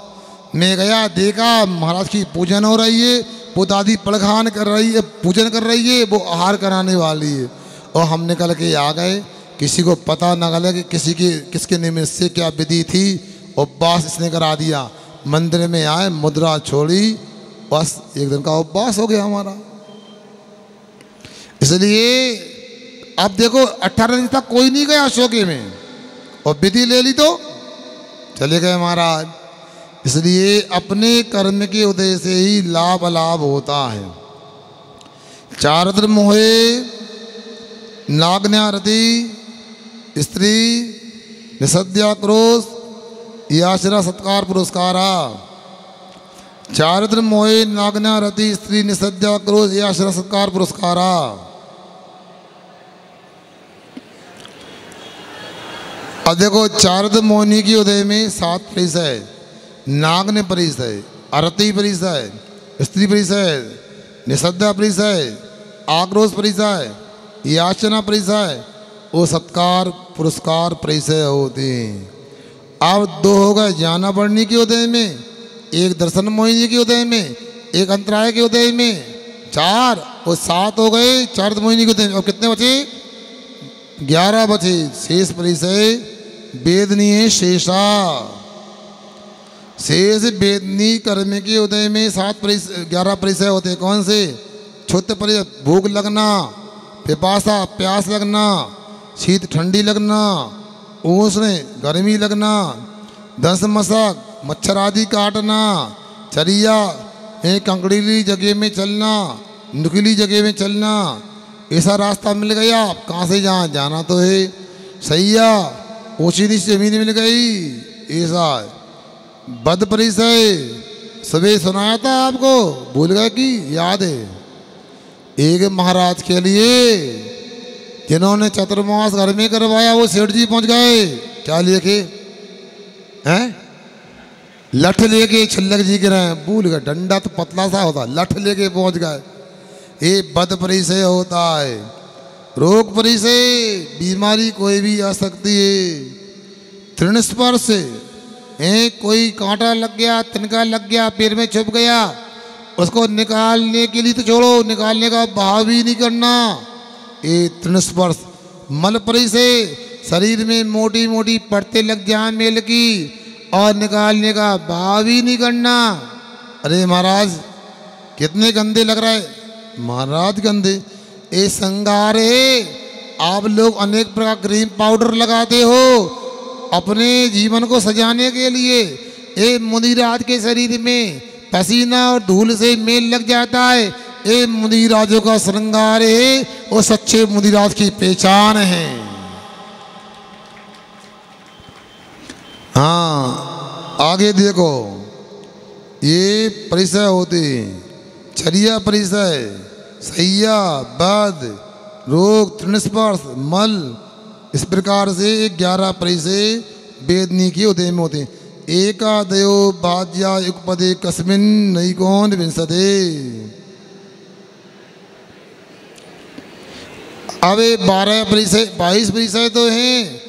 मैं गया, देखा महाराज की पूजन हो रही है, वो दादी पड़घान कर रही है, पूजन कर रही है, वो आहार कराने वाली है। और हम निकल के आ गए, किसी को पता न लगे कि किसके निमित्त से क्या विधि थी। उपवास इसने करा दिया। मंदिर में आए, मुद्रा छोड़ी, बस एक दिन का उपवास हो गया हमारा। इसलिए अब देखो 18 दिन तक कोई नहीं गया चौके में और विधि ले ली तो चले गए महाराज। इसलिए अपने कर्म के उदय से ही लाभ अलाभ होता है। चारित्र मोहे नागन्यारति स्त्री निषद्या क्रोश याचना सत्कार पुरस्कारा। चारित्र मोहे नागन्यारति स्त्री निषद्या क्रोश याचना सत्कार पुरस्कारा। अब देखो चारित्र मोहिनी की उदय में 7 परिचय, नागने परिचय, अरति परिचय, स्त्री परिचय, निषद्या परिचय, आक्रोश परिचय, याचना परिचय वो सत्कार पुरस्कार परिचय होते हैं। अब 2 हो गए ज्ञाना वर्णी के उदय में, एक दर्शन मोहिनी के उदय में, एक अंतराय के उदय में, 4 और 7 हो गए चारित्र मोहिनी के उदय में। और कितने बचे? 11 बचे। शेष परिचय वेदनी है शेषा। शेष वेदनी कर्म के उदय में 11 परिचय होते हैं। कौन से? क्षुद्र परिचय, भूख लगना, पिपासा प्यास लगना, शीत ठंडी लगना, उष्ण गर्मी लगना, दंश मशक मच्छर आदि काटना, चरिया कंकड़ीली जगह में चलना, नुकीली जगह में चलना। ऐसा रास्ता मिल गया, कहाँ से जहाँ जाना तो है, सैया ऊँची नीची जमीन मिल गई। ऐसा बद परिचय सुबह सुनाया था आपको, भूल गए कि याद है? एक महाराज के लिए जिन्होंने चतुर्मास घर में करवाया वो सेठ जी पहुंच गए। क्या लेके? हैं? लठ लेके छल्लक जी के रहे, भूल गए। डंडा तो पतला सा होता, लठ लेके पहुंच गए। ये बद परिचय होता है। रोग परिचय, बीमारी कोई भी आ सकती है। तृण स्पर्श, कोई कांटा लग गया, तिनका लग गया, पैर में छुप गया, उसको निकालने के लिए तो छोड़ो, निकालने का भाव भी नहीं करना। ये तृण स्पर्श। मल परिचय, शरीर में मोटी मोटी परतें लग जाए मेल की और निकालने का भाव ही नहीं करना। अरे महाराज कितने गंदे लग रहे, महाराज गंदे। ये श्रृंगार है। आप लोग अनेक प्रकार क्रीम पाउडर लगाते हो अपने जीवन को सजाने के लिए। ये मुनिराज के शरीर में पसीना और धूल से मेल लग जाता है। ये मुनिराजों का श्रृंगार है, वो सच्चे मुनिराज की पहचान है। हाँ, आगे देखो, ये परिचय होते चर्या परिचय, सैया, बद, रोग, तृणस्पर्श, मल, इस प्रकार से 11 परिचय वेदनी के उदय में होते हैं। एकादयो बाज्या युगपदे कस्मिन नैकोन विंशते। अब 12 परिचय 22 परिचय तो हैं।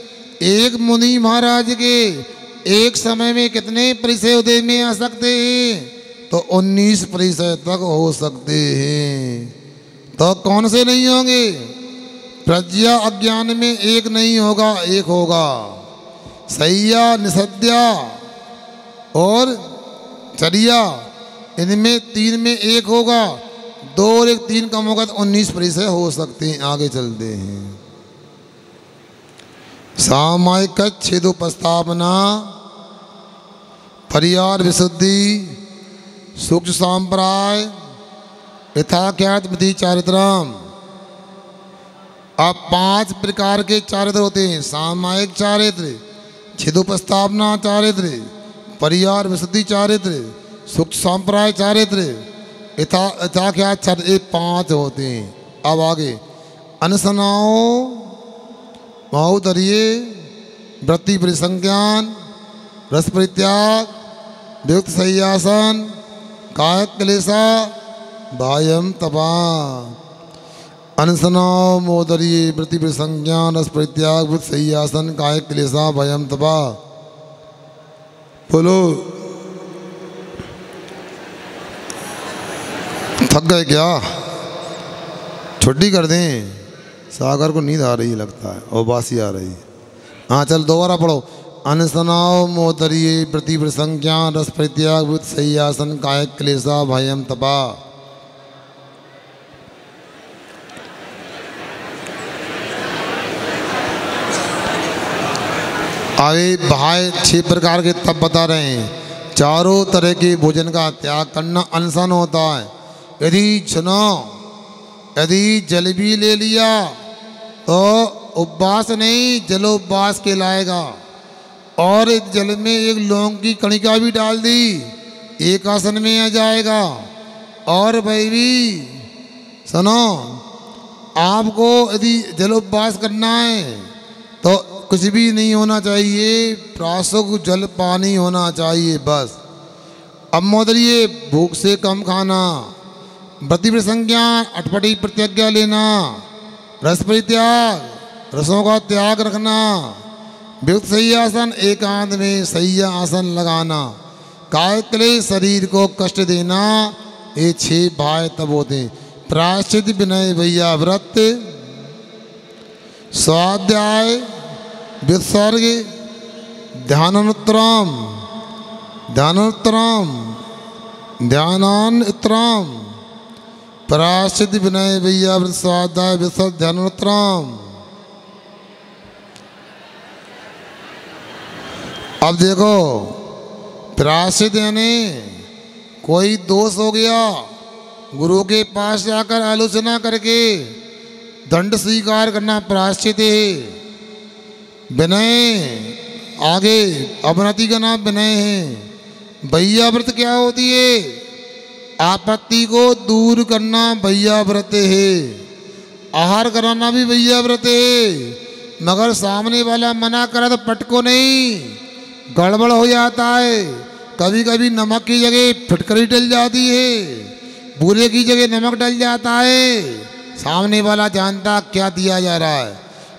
एक मुनि महाराज के एक समय में कितने परिचय उदय में आ सकते हैं? तो 19 परिचय तक हो सकते हैं। तो कौन से नहीं होंगे? प्रज्ञा अज्ञान में एक नहीं होगा, एक होगा। सैया, निषद्या और चर्या, इनमें 3 में एक होगा। 2 और 1 3 कम होगा तो 19 परिचय हो सकते हैं। आगे चलते हैं। सामायिक छेदो प्रस्तावना, परिहार विशुद्धि, सूक्ष्म सांप्राय, यथाख्यात विधि चारित्रम। अब 5 प्रकार के चारित्र होते हैं। सामायिक चारित्र, छेदोपस्थापना चारित्र, परिहार विशुद्धि चारित्र, सूक्ष्म सांप्राय चारित्र, यथाख्यात चारित्र, ये 5 होते हैं। अब आगे अनसनाओ, महोदर्ये, वृत्ति परिसंज्ञान, रस परित्याग, वियुक्त सह्यासन, कायक क्लेशा, बाह्यम तपा। अनसनाओ, महोदर्ये, वृत्ति परिसंज्ञान, रस परित्याग, वियुक्त सह्यासन, कायक क्लेशा, बाह्यम तपा। बोलो, थक गए क्या? छुट्टी कर दें? सागर को नींद आ रही लगता है और बासी आ रही। हाँ चल, दोबारा पढ़ो। अनसनाओ, मोदर्ये, वृत्ति परिसंज्ञान, रस परित्याग, वियुक्त सह्यासन, कायक क्लेशा, भयम तपा। आगे भाई 6 प्रकार के तप बता रहे हैं। चारों तरह के भोजन का त्याग करना अनशन होता है। यदि सुनो, यदि जल भी ले लिया तो उपवास नहीं, जलोपवास कहलाएगा। और इस जल में 1 लौंग की कणिका भी डाल दी, एक आसन में आ जाएगा। और भाई भी सुनो, आपको यदि जलोपवास करना है तो कुछ भी नहीं होना चाहिए, प्रासुक जल पानी होना चाहिए बस। अब मोदरिये, भूख से कम खाना, वृत्ति परिसंज्ञान, अटपटी प्रतिज्ञा लेना, रस परित्याग, रसों का त्याग रखना, वियुक्त सह्यासन, एकांत में सह्या आसन लगाना, काय क्लेश, शरीर को कष्ट देना, ये 6 भाई तब होते। प्रायश्चित, विनय, भैया व्रत, स्वाध्याय, विसर्ग, ध्यानोत्तरम, ध्यानोत्तरम, ध्यानान्तरम, प्रायश्चित, विनय, भैया व्रत, स्वाध्याय, विसर्ग, ध्यानोत्तरम। अब देखो, प्रायश्चित यानी कोई दोष हो गया, गुरु के पास जाकर आलोचना करके दंड स्वीकार करना प्रायश्चित है। विनय, आगे अवनति का नाम विनय है। भैया व्रत क्या होती है? आपत्ति को दूर करना भैया व्रत है। आहार कराना भी भैया व्रत है। मगर सामने वाला मना करे तो पटको नहीं, गड़बड़ हो जाता है। कभी कभी नमक की जगह फिटकरी डल जाती है, बूरे की जगह नमक डल जाता है। सामने वाला जानता क्या दिया जा रहा है।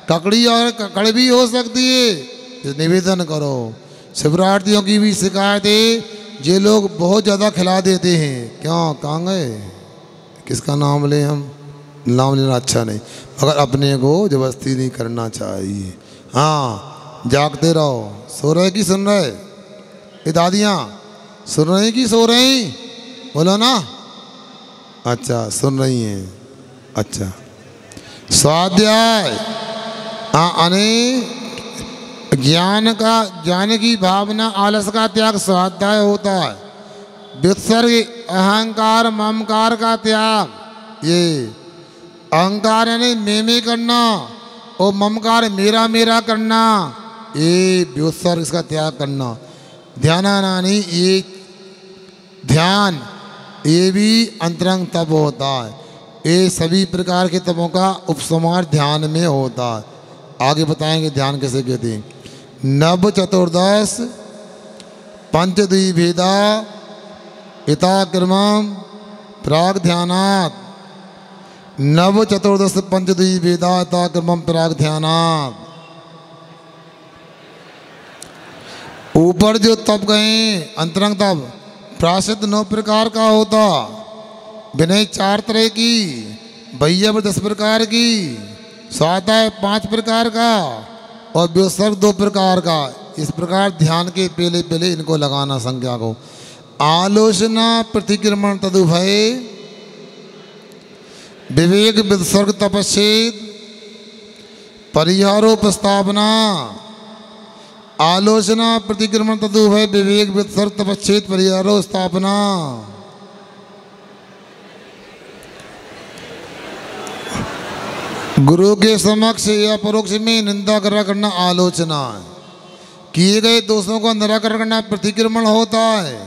ककड़ी और कड़वी हो सकती है। निवेदन करो। शिवरात्रियों की भी शिकायत है, ये लोग बहुत ज़्यादा खिला देते हैं। क्यों, कहाँ गए? किसका नाम लें हम? नाम लेना अच्छा नहीं, मगर अपने को जबरदस्ती नहीं करना चाहिए। हाँ, जागते रहो। सो रहे कि सुन रहे? ये दादियाँ सुन रही कि सो रही? बोलो ना। अच्छा सुन रही हैं। अच्छा स्वाध्याय ज्ञान की भावना आलस का त्याग स्वाध्याय होता है। व्युत्सर्ग अहंकार ममकार का त्याग, ये अहंकार यानी मैं करना और ममकार मेरा मेरा करना, ये व्युत्सर्ग इसका त्याग करना। ध्यानानानि ये ध्यान ये भी अंतरंग तप होता है। ये सभी प्रकार के तपों का उपसंहार ध्यान में होता है। आगे बताएंगे ध्यान कैसे कहते हैं। नव चतुर्दश पंचद्विभेदा इताक्रमम प्राग ध्यानात्। नव चतुर्दश पंचद्विभेदा इताक्रमम प्राग ध्यानात्। ऊपर जो तप गए अंतरंग तप प्रायश्चित 9 प्रकार का होता, विनय 4 तरह की, वैयव 10 प्रकार की, स्वाध्याय 5 प्रकार का और व्युत्सर्ग 2 प्रकार का। इस प्रकार ध्यान के पहले पहले इनको लगाना संज्ञा को। आलोचना प्रतिक्रमण तदुभय विवेक व्युत्सर्ग तपस्येत परिहारो प्रस्तावना। आलोचना प्रतिक्रमण तदुभय विवेक व्युत्सर्ग तपस्येत परिहारो स्थापना। गुरु के समक्ष या परोक्ष में निंदा करना आलोचना है। किए गए दोषों का निराकरण करना प्रतिक्रमण होता है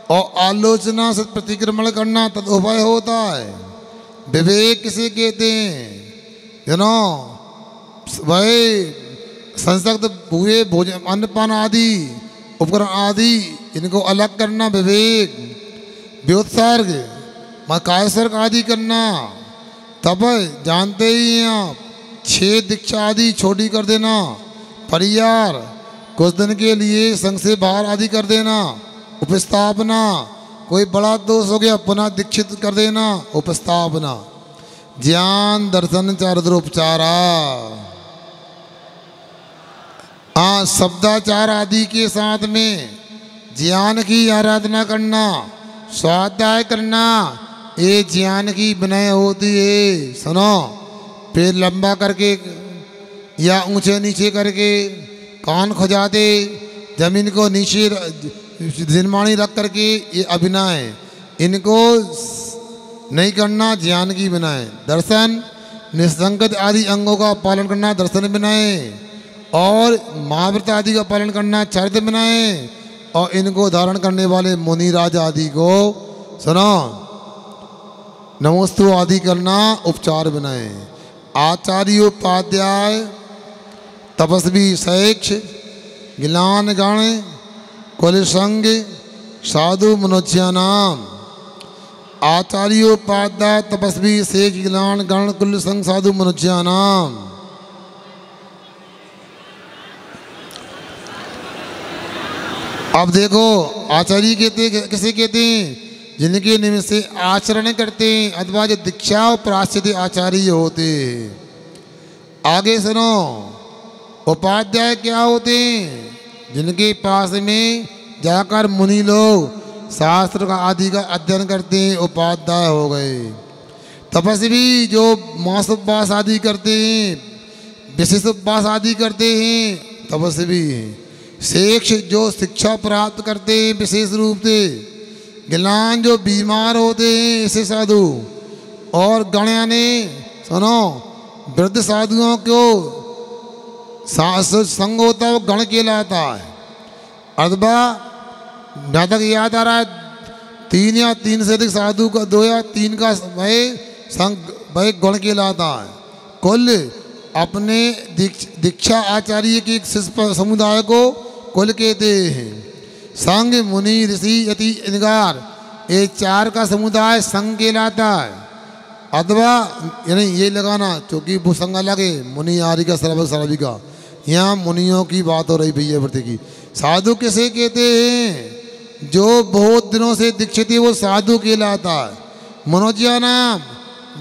और आलोचना से प्रतिक्रमण करना तदुभय होता है। विवेक किसे कहते हैं? वही संसक्त हुए भोजन अन्नपान आदि उपकरण आदि इनको अलग करना विवेक। व्युत्सर्ग कायसर्ग आदि करना तब जानते ही हैं आप। 6 दीक्षा आदि छोटी कर देना। परिहार कुछ दिन के लिए संघ से बाहर आदि कर देना। उपस्थापना कोई बड़ा दोष हो गया पुनः दीक्षित कर देना। उपस्थापना ज्ञान दर्शन चार उपचारा। हाँ शब्दाचार आदि के साथ में ज्ञान की आराधना करना, स्वाध्याय करना, ये ज्ञान की विनय होती है। सुनो, पैर लंबा करके या ऊंचे नीचे करके, कान खुजाते, जमीन को नीचे जिनमानी रख करके, ये अभिनय इनको नहीं करना, ज्ञान की विनय। दर्शन निसंकट आदि अंगों का पालन करना दर्शन विनय, और महाव्रत आदि का पालन करना चरित्र विनय, और इनको धारण करने वाले मुनि राजा आदि को सुनो नमोस्तु आदि करना उपचार विनय। आचार्योपाध्याय तपस्वी शैक्ष गिलान गण कुल संग साधु मनुष्यानाम। आचार्योपाध्याय तपस्वी शेख गिलान गण कुल संग साधु मनुष्यानाम। अब देखो आचार्य कहते किसे कहते हैं? जिनके निमित्त से आचरण करते हैं अथवा जो दीक्षा और प्रायश्चित आचार्य होते हैं। आगे सुनो, उपाध्याय क्या होते हैं? जिनके पास में जाकर मुनि लोग शास्त्र का आदि का अध्ययन करते हैं, उपाध्याय हो गए। तपस्वी जो मास उपवास आदि करते हैं, विशेष उपवास आदि करते हैं, तपस्वी। शेक्ष जो शिक्षा प्राप्त करते हैं विशेष रूप से। गिलान जो बीमार होते हैं ऐसे साधु। और गण यानी सुनो वृद्ध साधुओं को संग होता है वो गण कहलाता है। अथवा जहाँ तक याद आ रहा है 3 या 3 से अधिक साधु का 2 या 3 का वह संग वह गण कहलाता है। कुल अपने दीक्षा आचार्य के शिष्य समुदाय को कुल कहते हैं। संघ मुनि ऋषि यति इनकार ये 4 का समुदाय संघ कहलाता है। अथवा यानी ये लगाना क्योंकि वो संघ अलग है, मुनि आदि का सर्विक का। यहाँ मुनियों की बात हो रही भैया व्रत की। साधु किसे कहते हैं? जो बहुत दिनों से दीक्षित है वो साधु कहलाता है। मनोज्या नाम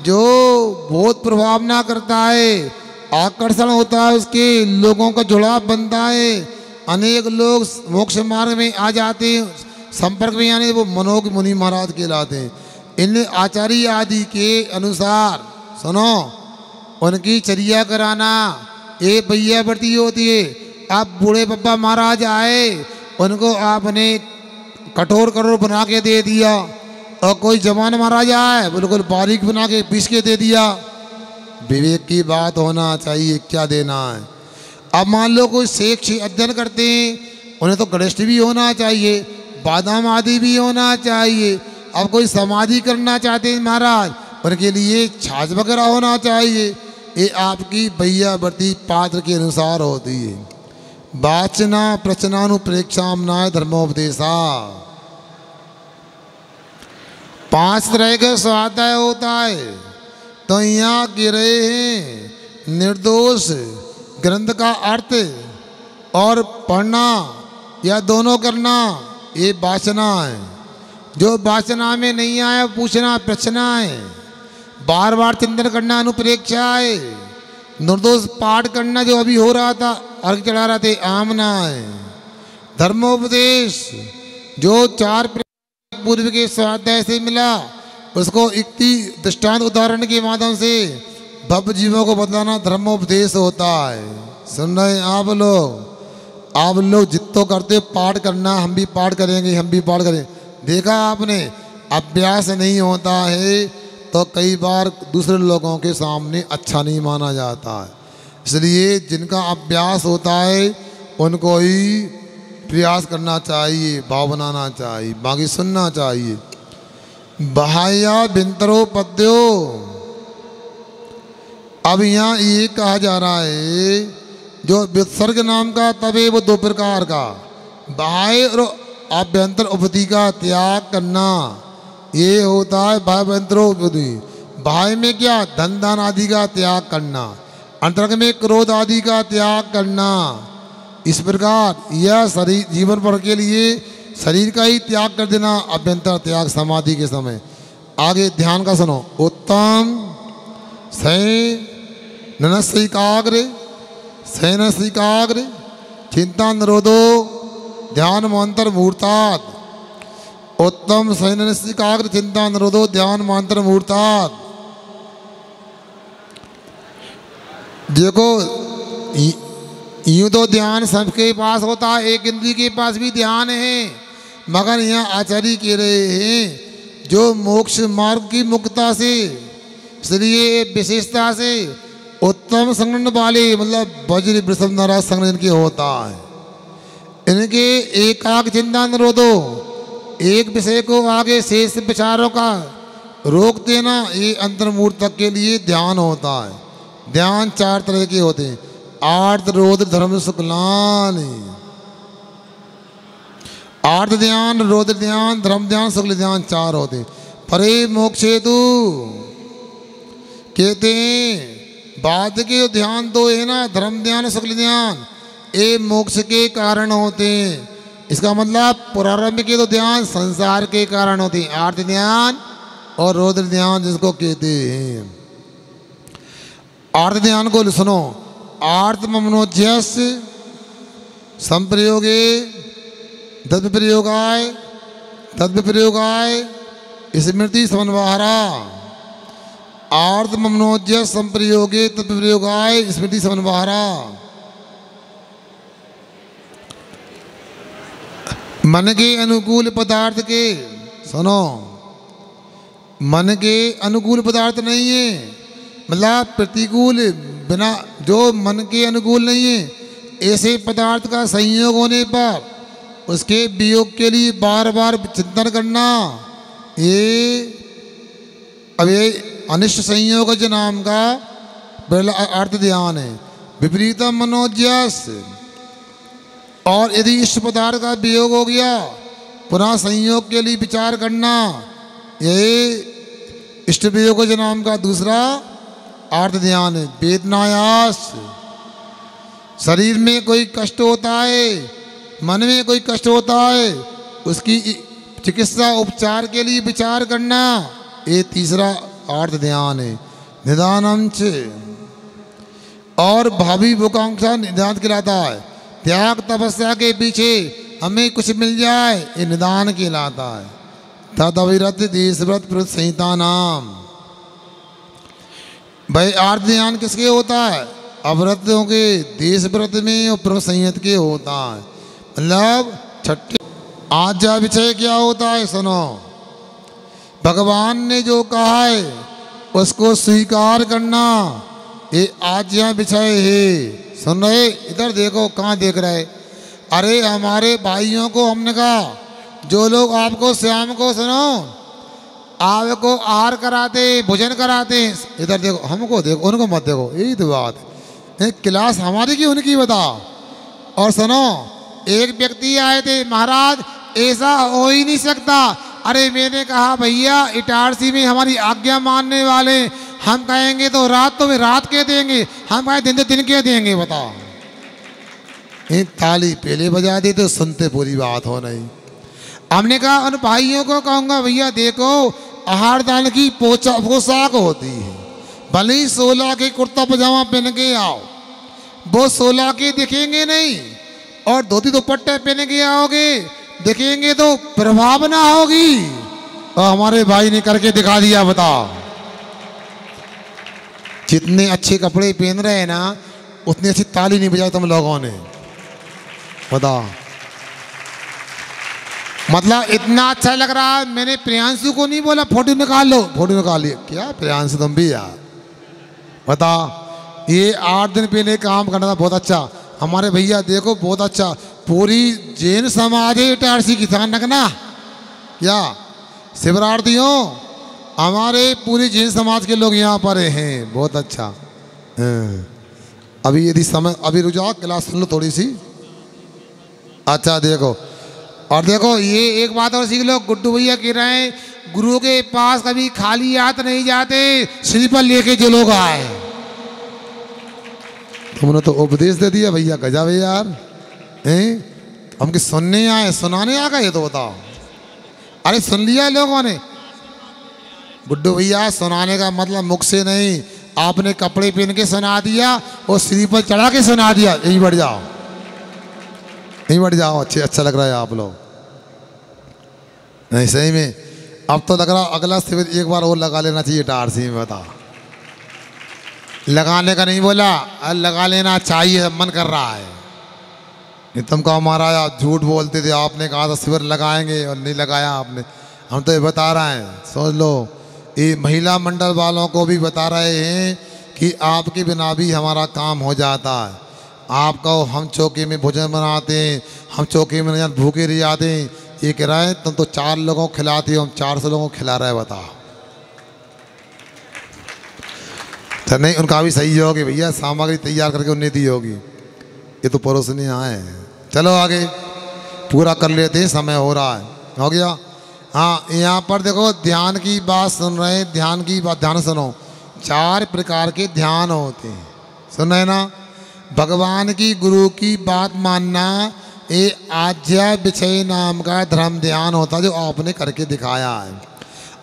जो बहुत प्रभाव ना करता है, आकर्षण होता है उसके, लोगों का जुड़ाव बनता है, अनेक लोग मोक्ष मार्ग में आ जाते हैं, संपर्क में आने वो मनोज मुनि महाराज कहलाते हैं। इन आचार्य आदि के अनुसार सुनो उनकी चर्या कराना ये वैयावर्ती होती है। अब बूढ़े पप्पा महाराज आए, उनको आपने कठोर कठोर बना के दे दिया, और कोई जवान महाराज आए बिल्कुल बारीक बना के पीस के दे दिया। विवेक की बात होना चाहिए, क्या देना है। अब मान लो कोई शेख अध्ययन करते हैं, उन्हें तो गृहस्थ भी होना चाहिए, बादाम आदि भी होना चाहिए। अब कोई समाधि करना चाहते हैं महाराज, उनके लिए छाछ वगैरह होना चाहिए। ये आपकी वैयावर्ती पात्र के अनुसार होती है। वाचना प्रचनानुप्रेक्षामना धर्मोपदेशा। 5 तरह का स्वाध्याय होता है, तो यहाँ कह रहे हैं निर्दोष ग्रंथ का अर्थ और पढ़ना या दोनों करना, ये वाचना है। जो वाचना में नहीं आया पूछना प्रश्ना है, बार बार चिंतन करना अनुप्रेक्षा है। निर्दोष पाठ करना जो अभी हो रहा था, अर्घ चढ़ा रहे थे, आमना है। धर्मोपदेश जो 4 पूर्व के स्वाध्याय से मिला, उसको युक्ति दृष्टांत उदाहरण के माध्यम से भव जीवों को बदलाना धर्मोपदेश होता है। सुन रहे आप लोग जितो करते पाठ करना, हम भी पाठ करेंगे, हम भी पाठ करें। देखा आपने, अभ्यास नहीं होता है तो कई बार दूसरे लोगों के सामने अच्छा नहीं माना जाता है। इसलिए जिनका अभ्यास होता है उनको ही प्रयास करना चाहिए, भाव बनाना चाहिए, बाकी सुनना चाहिए। बाह्या बिंतरो पद्यो। अब यहाँ ये कहा जा रहा है जो विसर्ग नाम का तबे वो 2 प्रकार का, बाह्य और आभ्यंतर उपधि का त्याग करना, ये होता है बाह्यंतरो उपधि। बाह्य में क्या, धन दान आदि का त्याग करना, अंतरंग में क्रोध आदि का त्याग करना। इस प्रकार यह शरीर जीवन भर के लिए शरीर का ही त्याग कर देना, अभ्यंतर त्याग समाधि के समय। आगे ध्यान का सुनो। उत्तम सैनसिकाग्र चिंता निरोधो ध्यान मंत्र मुहूर्तात्। उत्तम सैनसिकाग्र चिंता निरोधो ध्यान मंत्र मुहूर्तात्। देखो यूँ तो ध्यान सबके पास होता है, एक इंद्रिय के पास भी ध्यान है, मगर यहाँ आचार्य कह रहे हैं जो मोक्ष मार्ग की मुक्तता से, इसलिए विशेषता से उत्तम संगठन वाले, मतलब वज्र वृषभ नाराज संगठन इनके होता है। इनके एकाग्र चिंता निरोधो, एक विषय को आगे शेष विचारों का रोक देना, ये अंतर्मूर्त तक के लिए ध्यान होता है। ध्यान 4 तरह के होते हैं, आर्त रौद्र धर्म शुक्लान। आर्त ध्यान, रौद्र ध्यान, धर्म ध्यान, शुक्ल ध्यान 4 होते। परे मोक्षेतु कहते हैं बाद के जो ध्यान 2 है ना, धर्म ध्यान शुक्ल ध्यान, ये मोक्ष के कारण होते हैं। इसका मतलब प्रारंभ के तो ध्यान संसार के कारण होते हैं, आर्त ध्यान और रौद्र ध्यान जिसको कहते हैं। आर्त ध्यान को सुनो। आर्त मनोज्ञस संप्रयोगे तद्विप्रयोगाय स्मृति समन्वहारा। आर्त मनोज्ञस संप्रयोगे तद्विप्रयोगाय स्मृति समन्वहारा। मन के अनुकूल पदार्थ के, सुनो, मन के अनुकूल पदार्थ नहीं है, मतलब प्रतिकूल, बिना जो मन के अनुकूल नहीं है, ऐसे पदार्थ का संयोग होने पर उसके वियोग के लिए बार बार चिंतन करना, ये अब ये अनिष्ट संयोग जो नाम का पहला अर्थ ध्यान है। विपरीतम मनोज्ञस, और यदि इष्ट पदार्थ का वियोग हो गया पुनः संयोग के लिए विचार करना, यही इष्ट वियोग जो नाम का दूसरा अर्थ ध्यान है। वेदनायास, शरीर में कोई कष्ट होता है, मन में कोई कष्ट होता है, उसकी चिकित्सा उपचार के लिए विचार करना, ये तीसरा अर्थ ध्यान है। निदानम च, और भावी भूकांक्षा निदान कहलाता है। त्याग तपस्या के पीछे हमें कुछ मिल जाए, ये निदान कहलाता है। तद अविरत देशव्रत पुरुष संहिता नाम। भाई आर्थ ध्यान किसके होता है? अव्रतों के, देशव्रत में और पुरुष संहित के होता है। मतलब छठे आज्ञा विषय क्या होता है? सुनो, भगवान ने जो कहा है उसको स्वीकार करना, ये आज्ञा विषय है। सुन रहे? इधर देखो, कहाँ देख रहे? अरे हमारे भाइयों को हमने कहा, जो लोग आपको शाम को, सुनो, आपको आहार कराते, भोजन कराते, इधर देखो, हमको देखो, उनको मत देखो, यही तो बात है। क्लास हमारी की उनकी बताओ। और सुनो, एक व्यक्ति आए थे, महाराज ऐसा हो ही नहीं सकता। अरे मैंने कहा भैया इटारसी में हमारी आज्ञा मानने वाले, हम कहेंगे तो रात तो वे रात के देंगे, हम कहें दिन तो दिन के देंगे, बताओ। ताली पहले बजा देते, सुनते पूरी बात हो नहीं। हमने कहा उन भाइयों को कहूँगा, भैया देखो आहार दान की पोशाक होती है, भले ही 16 के कुर्ता पजामा पहन के आओ, वो 16 के दिखेंगे नहीं, और धोती दुपट्टे पहन के आओगे दिखेंगे तो प्रभाव ना होगी। और हमारे भाई ने करके दिखा दिया, बताओ। जितने अच्छे कपड़े पहन रहे हैं ना, उतनी अच्छी ताली नहीं बजाई तुम लोगों ने, बताओ। मतलब इतना अच्छा लग रहा है। मैंने प्रियांशु को नहीं बोला फोटो निकाल लो, फोटो निकाल लिया। क्या प्रियांशु तुम भी यार, बताओ। ये 8 दिन पहले काम करना था, बहुत अच्छा। हमारे भैया देखो, बहुत अच्छा, पूरी जैन समाज है इटारसी की, ध्यान रखना। क्या शिवरार्थियों, हमारे पूरी जैन समाज के लोग यहाँ पर हैं, बहुत अच्छा। अभी यदि समय, अभी रुक जाओ, क्लास सुन लो थोड़ी सी। अच्छा देखो, और देखो ये एक बात और सीख लो, गुड्डू भैया कह रहे हैं गुरु के पास कभी खाली हाथ नहीं जाते, श्रीफल लेके जो लोग आए। तुमने तो उपदेश दे दिया भैया, गजब है यार। हम कि सुनने आए, सुनाने आ गए, ये तो बताओ। अरे सुन लिया लोगों ने। गुड्डू भैया सुनाने का मतलब मुख से नहीं, आपने कपड़े पहन के सुना दिया और श्रीफल चढ़ा के सुना दिया। यही बढ़ जाओ, नहीं बढ़ जाओ। अच्छा लग रहा है आप लोग, नहीं सही में। अब तो लग रहा अगला शिविर एक बार और लगा लेना चाहिए इटारसी में, बता। लगाने का नहीं बोला, लगा लेना चाहिए, मन कर रहा है। तुमको हमारा आप झूठ बोलते थे, आपने कहा था शिविर लगाएंगे और नहीं लगाया आपने। हम तो ये बता रहे हैं, सोच लो। ये महिला मंडल वालों को भी बता रहे हैं कि आपके बिना भी हमारा काम हो जाता है। आपको हम चौके में भोजन बनाते हैं, हम चौके में नहीं भूखे रह जाते हैं। ये कह रहा है तुम तो 4 लोगों को खिलाते हो, हम 400 लोगों को खिला रहे हैं, बताओ। तो नहीं, उनका भी सही होगी भैया, सामग्री तैयार करके उन्हें दी होगी। ये तो परोसने आए। चलो आगे पूरा कर लेते हैं, समय हो रहा है, हो गया। हाँ, यहाँ पर देखो ध्यान की बात सुन रहे हैं, ध्यान की बात ध्यान सुनो। 4 प्रकार के ध्यान होते हैं, सुन रहे ना। भगवान की, गुरु की बात मानना, ये आज्ञा विषय नाम का धर्म ध्यान होता है, जो आपने करके दिखाया है।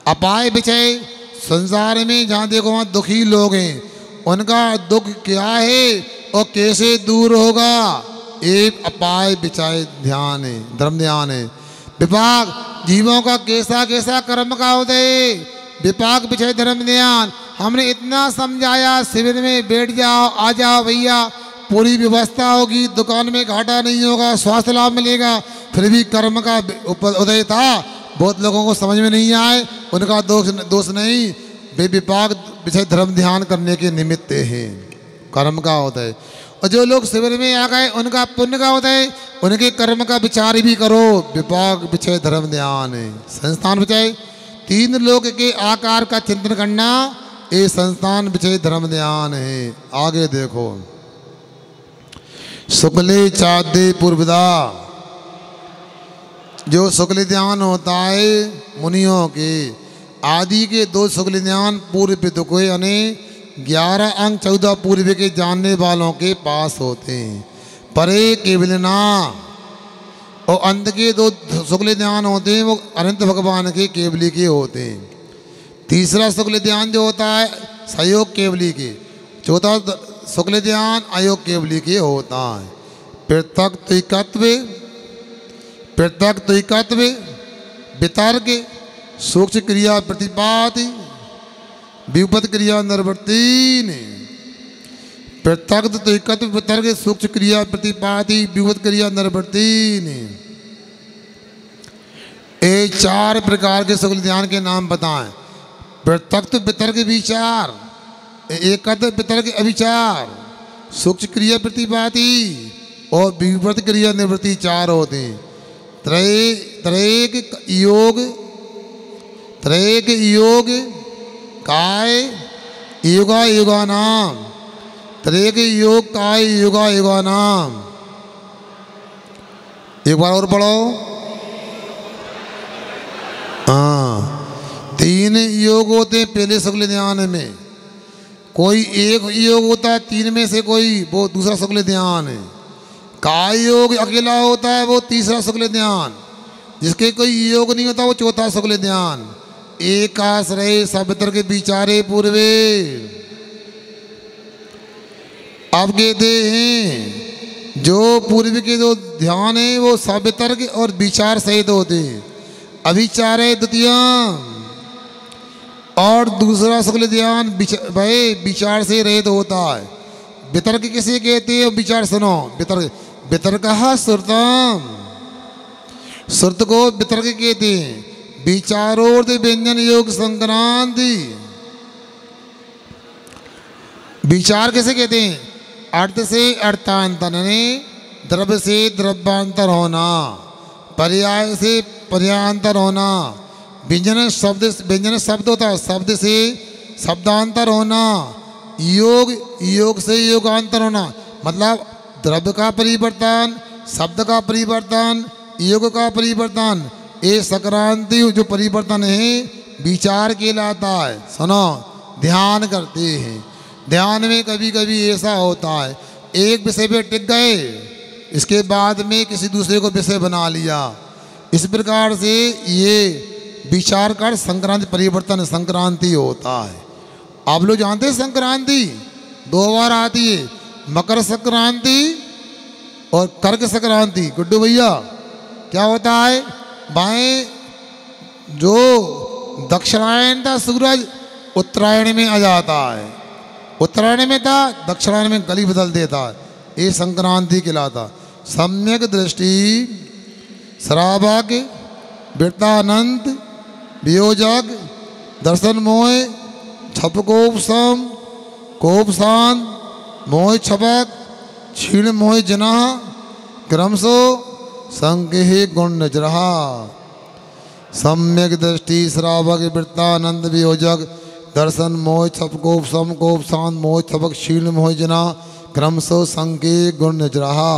अपाय विषय, संसार में जहाँ देखो वहाँ दुखी लोग हैं, उनका दुख क्या है और कैसे दूर होगा, ये अपाय विषय ध्यान है, धर्म ध्यान है। विपाक, जीवों का कैसा कैसा कर्म का उदय, विपाक विषय धर्म ध्यान। हमने इतना समझाया, शिविर में बैठ जाओ, आ जाओ भैया, पूरी व्यवस्था होगी, दुकान में घाटा नहीं होगा, स्वास्थ्य लाभ मिलेगा। फिर भी कर्म का उदय था, बहुत लोगों को समझ में नहीं आए, उनका दोष नहीं, वे विपाक विषय धर्म ध्यान करने के निमित्त हैं, कर्म का उदय। और जो लोग शिविर में आ गए उनका पुण्य का उदय, उनके कर्म का विचार भी करो, विपाक विषय धर्म ध्यान है। संस्थान विषय, 3 लोक के आकार का चिंतन करना, ये संस्थान विषय धर्म ध्यान है। आगे देखो, शुक्ले चादे पूर्वदा, जो शुक्ल ध्यान होता है मुनियों के, आदि के 2 शुक्ल ध्यान पूर्व विदुको यानी 11 अंक 14 पूर्व के जानने वालों के पास होते हैं। परे केवलना, और अंत के 2 शुक्ल ध्यान होते हैं, वो अनंत भगवान के केवली के होते हैं। तीसरा शुक्ल ध्यान जो होता है सहयोग केवली के, चौथा शुक्ल ध्यान अयोग केवली के होता है। पृथक त्रिकत्व, पृथक त्रिकत्व, वितर्क, सूक्ष्म क्रिया प्रतिपाति विपत क्रिया निर्वर्तीन प्रत्यक्ष तो एकत्व वितर्क सूक्ष्म क्रिया प्रतिपाति विपत क्रिया निर्वर्तीन। ये 4 प्रकार के सगुण ध्यान के नाम बताएं। प्रत्यक्ष वितर्क विचार, एकत्व वितर्क अविचार, सूक्ष्म क्रिया प्रतिपाति और विपत क्रिया निवृत्ति 4 होते हैं। त्रैक योग काय युगा युगा नाम, त्रैक योग काय युगा युगा नाम। एक बार और पढ़ो। हाँ, 3 योग होते हैं पहले सगुण ध्यान में। कोई एक योग होता है 3 में से, कोई वो दूसरा सगुण ध्यान है। काय योग अकेला होता है, वो तीसरा सगुण ध्यान। जिसके कोई योग नहीं होता वो चौथा सगुण ध्यान। एक आश्रय सवितर के विचारे पूर्वे। आप कहते हैं जो पूर्व के जो ध्यान है वो सवितर के और विचार सहित होते हैं। अविचार है द्वितीय और दूसरा सगुण ध्यान भाई विचार से रहित होता है। वितर्क किसे कहते हैं? विचार सुनो। वितर्क श्रुतम, श्रुत को वितर्क कहते हैं। विचारोर्थ व्यंजन योग संक्रांति। विचार किसे कहते हैं? अर्थ से अर्थांतर, द्रव्य से द्रव्यांतर होना, पर्याय से पर्यांतर होना, व्यंजन शब्द होता है, शब्द से शब्दांतर होना, योग से योगांतर होना। मतलब द्रव्य का परिवर्तन, शब्द का परिवर्तन, योग का परिवर्तन। ये संक्रांति जो परिवर्तन है विचार कहलाता है। सुनो, ध्यान करते हैं। ध्यान में कभी कभी ऐसा होता है एक विषय पे टिक गए, इसके बाद में किसी दूसरे को विषय बना लिया। इस प्रकार से ये विचार कर संक्रांति परिवर्तन संक्रांति होता है। आप लोग जानते हैं संक्रांति 2 बार आती है, मकर संक्रांति और कर्क संक्रांति। गुड्डू भैया क्या होता है? बाएं जो दक्षिणायन था सूरज उत्तरायण में आ जाता है, उत्तरायण में था दक्षिणायन में गली बदल देता है। ये संक्रांति कहलाता। सम्यक दृष्टि श्रावक वृत्तानंत वियोजक दर्शन मोह छपकोपसम कोपसान मोह छपक क्षीण मोह जना क्रमशो संकेह गुण नजरहा। सम्यक दृष्टि श्रावक वृत्तानंद वियोजक दर्शन मोह छपकोपसम कोपसान मोह छपक क्षीण मोह जना क्रमशो संकेह गुण नजरहा।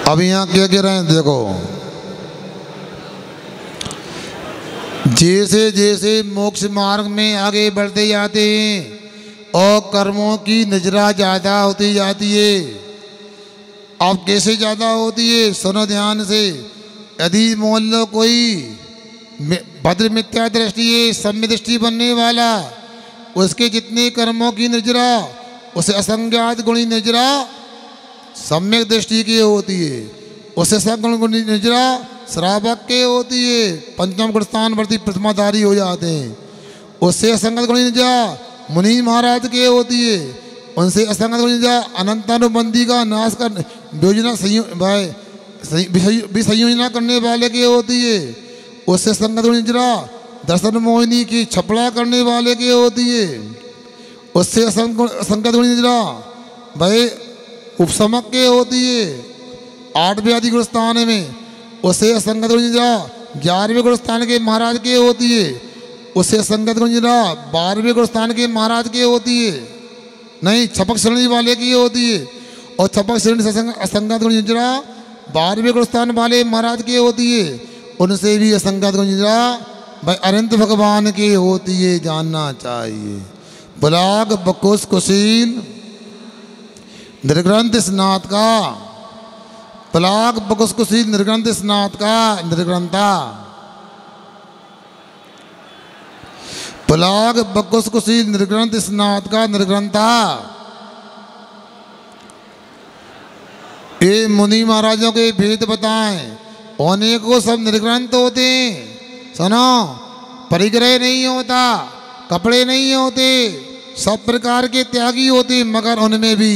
अब यहाँ क्या कह रहे हैं देखो। जैसे जैसे मोक्ष मार्ग में आगे बढ़ते जाते हैं और कर्मों की नजरा ज़्यादा होती जाती है। अब कैसे ज़्यादा होती है? सुनो ध्यान से। यदि मान लो कोई भद्र मिथ्या दृष्टि है, सम्य दृष्टि बनने वाला, उसके जितने कर्मों की नजरा उसे असंज्ञात गुणी नजरा सम्यक दृष्टि की होती है। उससे सगुण गुणी नजरा श्रावक के होती है, पंचम गुण स्थान वर्ती प्रथमाधारी हो जाते हैं। उससे असंगत गुणी नजरा मुनि महाराज के होती है। उनसे असंगत गुणी नजरा अनंतानुबंधी का नाश कर योजना विसंयोजना करने वाले के होती है। उससे संगत गुणी नजरा दर्शन मोहिनी की छपड़ा करने वाले के होती है। उससे असंगत गुणी नजरा भाई उपसमक के होती है 8वें आदि गुण स्थान में। उससे असंगत गुण निद्रा 11वें गुण स्थान के महाराज के होती है। उससे असंगत गुण निद्रा 12वें गुण स्थान के महाराज के होती है, नहीं छपक श्रेणी वाले की होती है। और छपक श्रेणी से असंगत गुण निद्रा 12वें गुण स्थान वाले महाराज की होती है। उनसे भी असंगत गुण निद्रा भाई अनंत भगवान की होती है, जानना चाहिए। बुलाग बकुश कुशील निर्ग्रंथ स्नात का, पलाग बकुश कुशील निर्ग्रंथ स्नात का निर्ग्रंथा, पलाग बकुश कुशील निर्ग्रंथ स्नात का निर्ग्रंथा। ये मुनि महाराजों के भेद बताएं, होने को सब निर्ग्रंथ होते हैं। सुनो, परिग्रह नहीं होता, कपड़े नहीं होते, सब प्रकार के त्यागी होते, मगर उनमें भी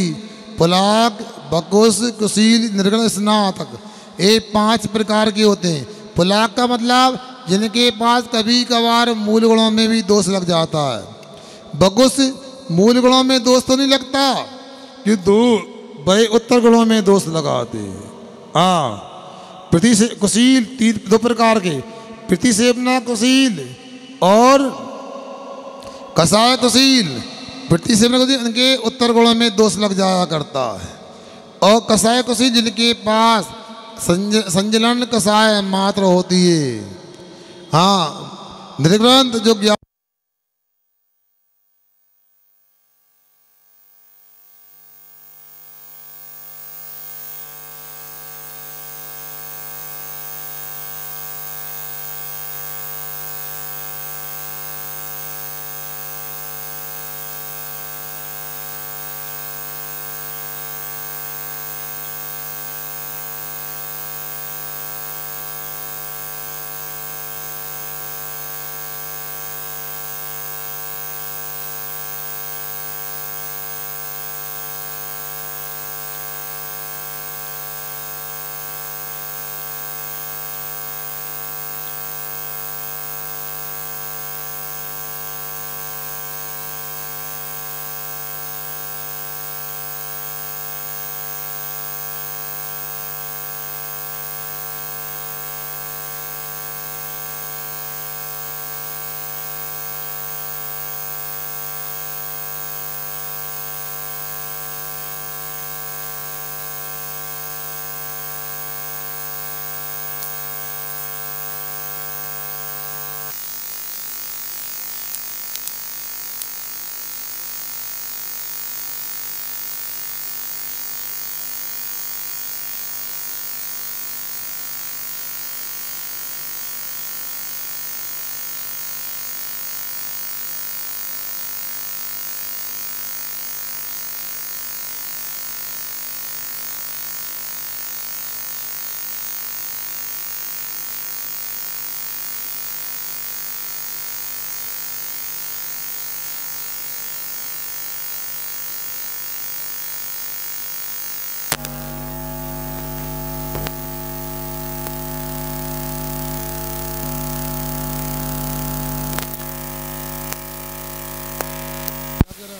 पुलाक, बकुस, कुशील, निर्गुण, स्नातक, ये 5 प्रकार के होते हैं। पुलाक का मतलब जिनके पास कभी कभार मूल गुणों में भी दोष लग जाता है। बकुस, मूल गुणों में दोष तो नहीं लगता कि भाई उत्तर गुणों में दोष लगाते हैं। हाँ, कुशील 2 प्रकार के, प्रतिसेवना कुशील और कसाय कुशील। प्रतिसेवना कुशील उनके उत्तर गुणों में दोष लग जाया करता है, और कसाय कुशील जिनके पास संजलन कसाय मात्र होती है। हाँ, निर्ग्रंथ जो ज्ञान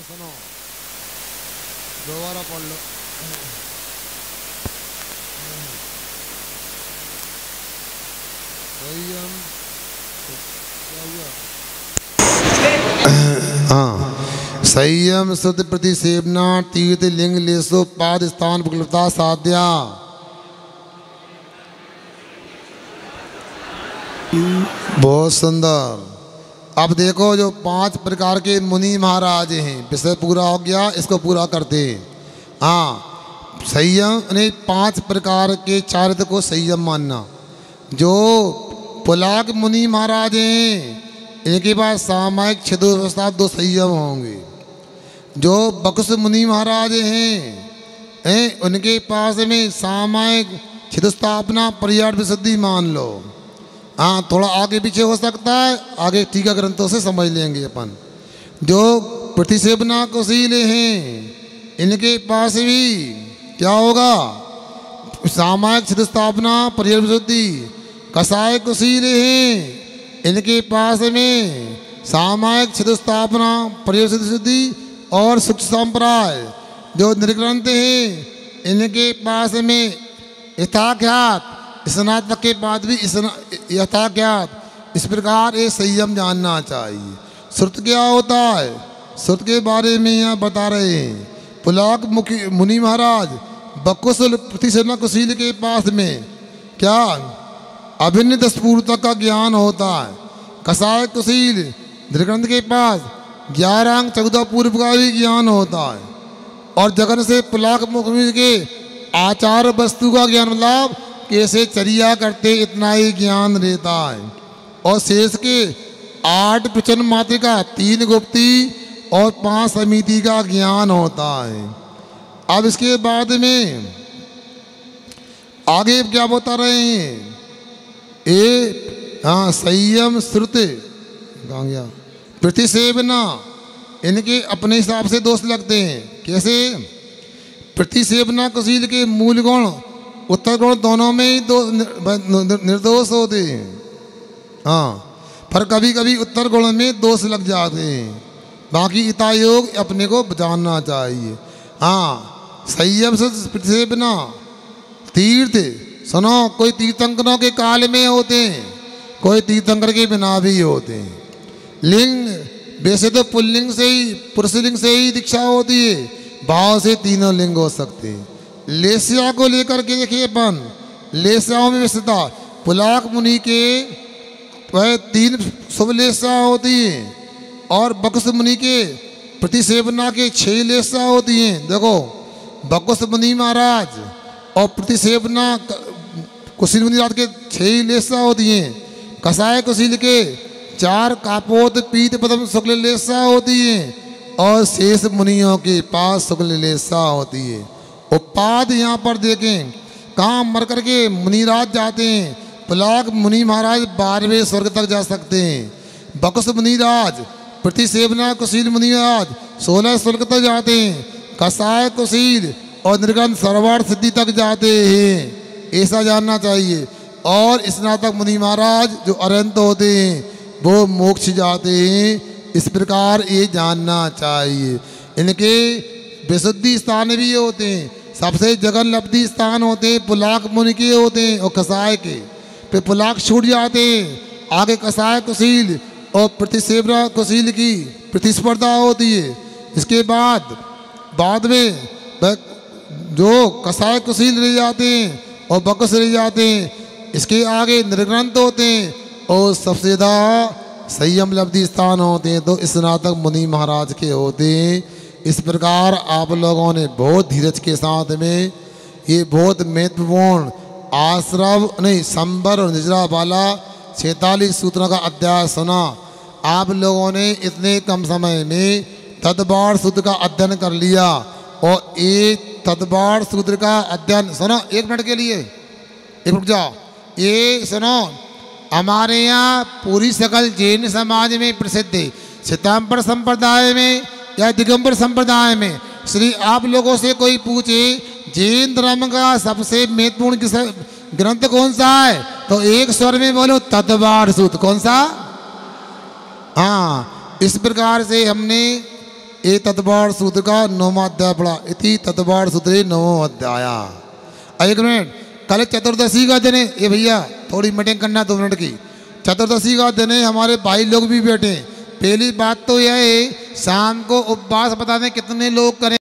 सुनो, दोबारा पढ़ लो। हाँ, संयम शुद्ध प्रतिसेवना तीर्थ लिंग लेसो पाद स्थान विकल्पता साध्या। बहुत सुंदर। अब देखो, जो 5 प्रकार के मुनि महाराज हैं, विषय पूरा हो गया, इसको पूरा करते हैं। हाँ, संयम नहीं, 5 प्रकार के चारित्र को संयम मानना। जो पुलाक मुनि महाराज हैं, इनके पास सामायिक छिदोवस्था 2 संयम होंगे। जो बकुस मुनि महाराज हैं, उनके पास में सामायिक छिदस्थापना पर्याप्त विशुद्धि मान लो। हाँ, थोड़ा आगे पीछे हो सकता है, आगे टीका ग्रंथों से समझ लेंगे अपन। जो प्रतिसेवना कुशील हैं, इनके पास भी क्या होगा, सामायिक छिदस्थापना पर्याप्त विशुद्धि। कसाय कुशील हैं, इनके पास में सामायिक छिदस्थापना पर्याप्त विशुद्धि और सूक्ष्म संप्राय। जो निर्ग्रंथ हैं, इनके पास में यथाख्यात स्नातक के बाद भी यथाज्ञात। इस प्रकार ये संयम जानना चाहिए। श्रुत क्या होता है, श्रुत के बारे में यहाँ बता रहे हैं। पुलाक मुनि महाराज बकुस प्रतिसेवना कुशील के पास में क्या अभिन्न 10 पूर्वता का ज्ञान होता है। कसाय कुशील निर्ग्रंथ के पास 11 अंग 14 पूर्व का भी ज्ञान होता है। और जगन से पुलाक मुनि के आचार वस्तु का ज्ञान, मतलब कैसे चर्या करते, इतना ही ज्ञान रहता है। और शेष के 8 प्रचन मात्रिका, 3 गुप्ती और 5 समिति का ज्ञान होता है। अब इसके बाद में आगे क्या बता रहे हैं? संयम श्रुति कहाँ गया? प्रतिसेवना, इनके अपने हिसाब से दोष लगते हैं। कैसे? प्रतिसेवना कुशील के मूल गुण उत्तर गुण दोनों में ही निर्दोष होते हैं। पर कभी कभी उत्तर गुण में दोष लग जाते हैं। बाकी इता योग अपने को जानना चाहिए। संयम से प्रतिसेवना। तीर्थ, सुनो, कोई तीर्थंकरों के काल में होते हैं, कोई तीर्थंकर के बिना भी होते हैं। लिंग, वैसे तो पुल्लिंग से ही, पुरुषलिंग से ही दीक्षा होती है, भाव से तीनों लिंग हो सकते हैं। लेस्या को लेकर के देखिए अपन, लेस्याओं में विशेषता, पुलाक मुनि के वह 3 शुभ लेस्या होती हैं और बकुस मुनि के प्रतिसेवना के 6 लेस्या होती हैं। देखो, बकुस मुनि महाराज और प्रतिसेवना कुशील मुनि महाराज के 6 लेस्या होती हैं। कसाय कुशील के 4 कापोत पीत पदम शुक्ल लेस्या होती हैं और शेष मुनियों के 5 शुक्ल लेस्या होती है। उपाद यहाँ पर देखें, कहाँ मर करके मुनिराज जाते हैं। पुलाक मुनि महाराज 12वें स्वर्ग तक जा सकते हैं। बकुस मुनिराज, प्रतिसेवना कुशील मुनिराज 16 स्वर्ग तक जाते हैं। कसाय कुशील और निर्गंध सर्वार्थ सिद्धि तक जाते हैं, ऐसा जानना चाहिए। और स्नातक मुनि महाराज जो अरहंत होते हैं वो मोक्ष जाते हैं। इस प्रकार ये जानना चाहिए। इनके विशुद्धि स्थान भी होते हैं, सबसे जगन लब्धि स्थान होते हैं पुलाक मुनि के होते हैं और कसाय के। फिर पुलाक छूट जाते हैं, आगे कसाय कुशील और प्रतिसेवना कुशील की प्रतिस्पर्धा होती है। इसके बाद में जो कसाय कुशील रह जाते हैं और बकस रह जाते हैं। इसके आगे निर्ग्रंथ होते हैं और सबसे ज़्यादा संयम लब्धि स्थान होते हैं तो स्नातक मुनि महाराज के होते हैं। इस प्रकार आप लोगों ने बहुत धीरज के साथ में ये बहुत महत्वपूर्ण आश्रव नहीं संबर और निजरा वाला 46 सूत्रों का अध्याय सुना। आप लोगों ने इतने कम समय में तदबार सूत्र का अध्ययन कर लिया और एक तदबार सूत्र का अध्ययन सुनो, 1 मिनट के लिए एक रुक जाओ। ये सुनो, हमारे यहाँ पूरी सकल जैन समाज में प्रसिद्ध है, श्वेतांबर संप्रदाय में या दिगंबर संप्रदाय में। श्री आप लोगों से कोई पूछे जैन धर्म का सबसे महत्वपूर्ण ग्रंथ कौन सा है तो एक स्वर में बोलो तदबार सूत्र। कौन सा? इस प्रकार से हमने ये तदबार सूत्र का 9वां अध्याय पढ़ा। इति तदबार सूत्र 9वां अध्याय। 1 मिनट, कल चतुर्दशी का दिन है। ये भैया थोड़ी मीटिंग करना 2 मिनट की। चतुर्दशी का दिन है, हमारे भाई लोग भी बैठे। पहली बात तो यह है, शाम को उपवास बता दें कितने लोग करें।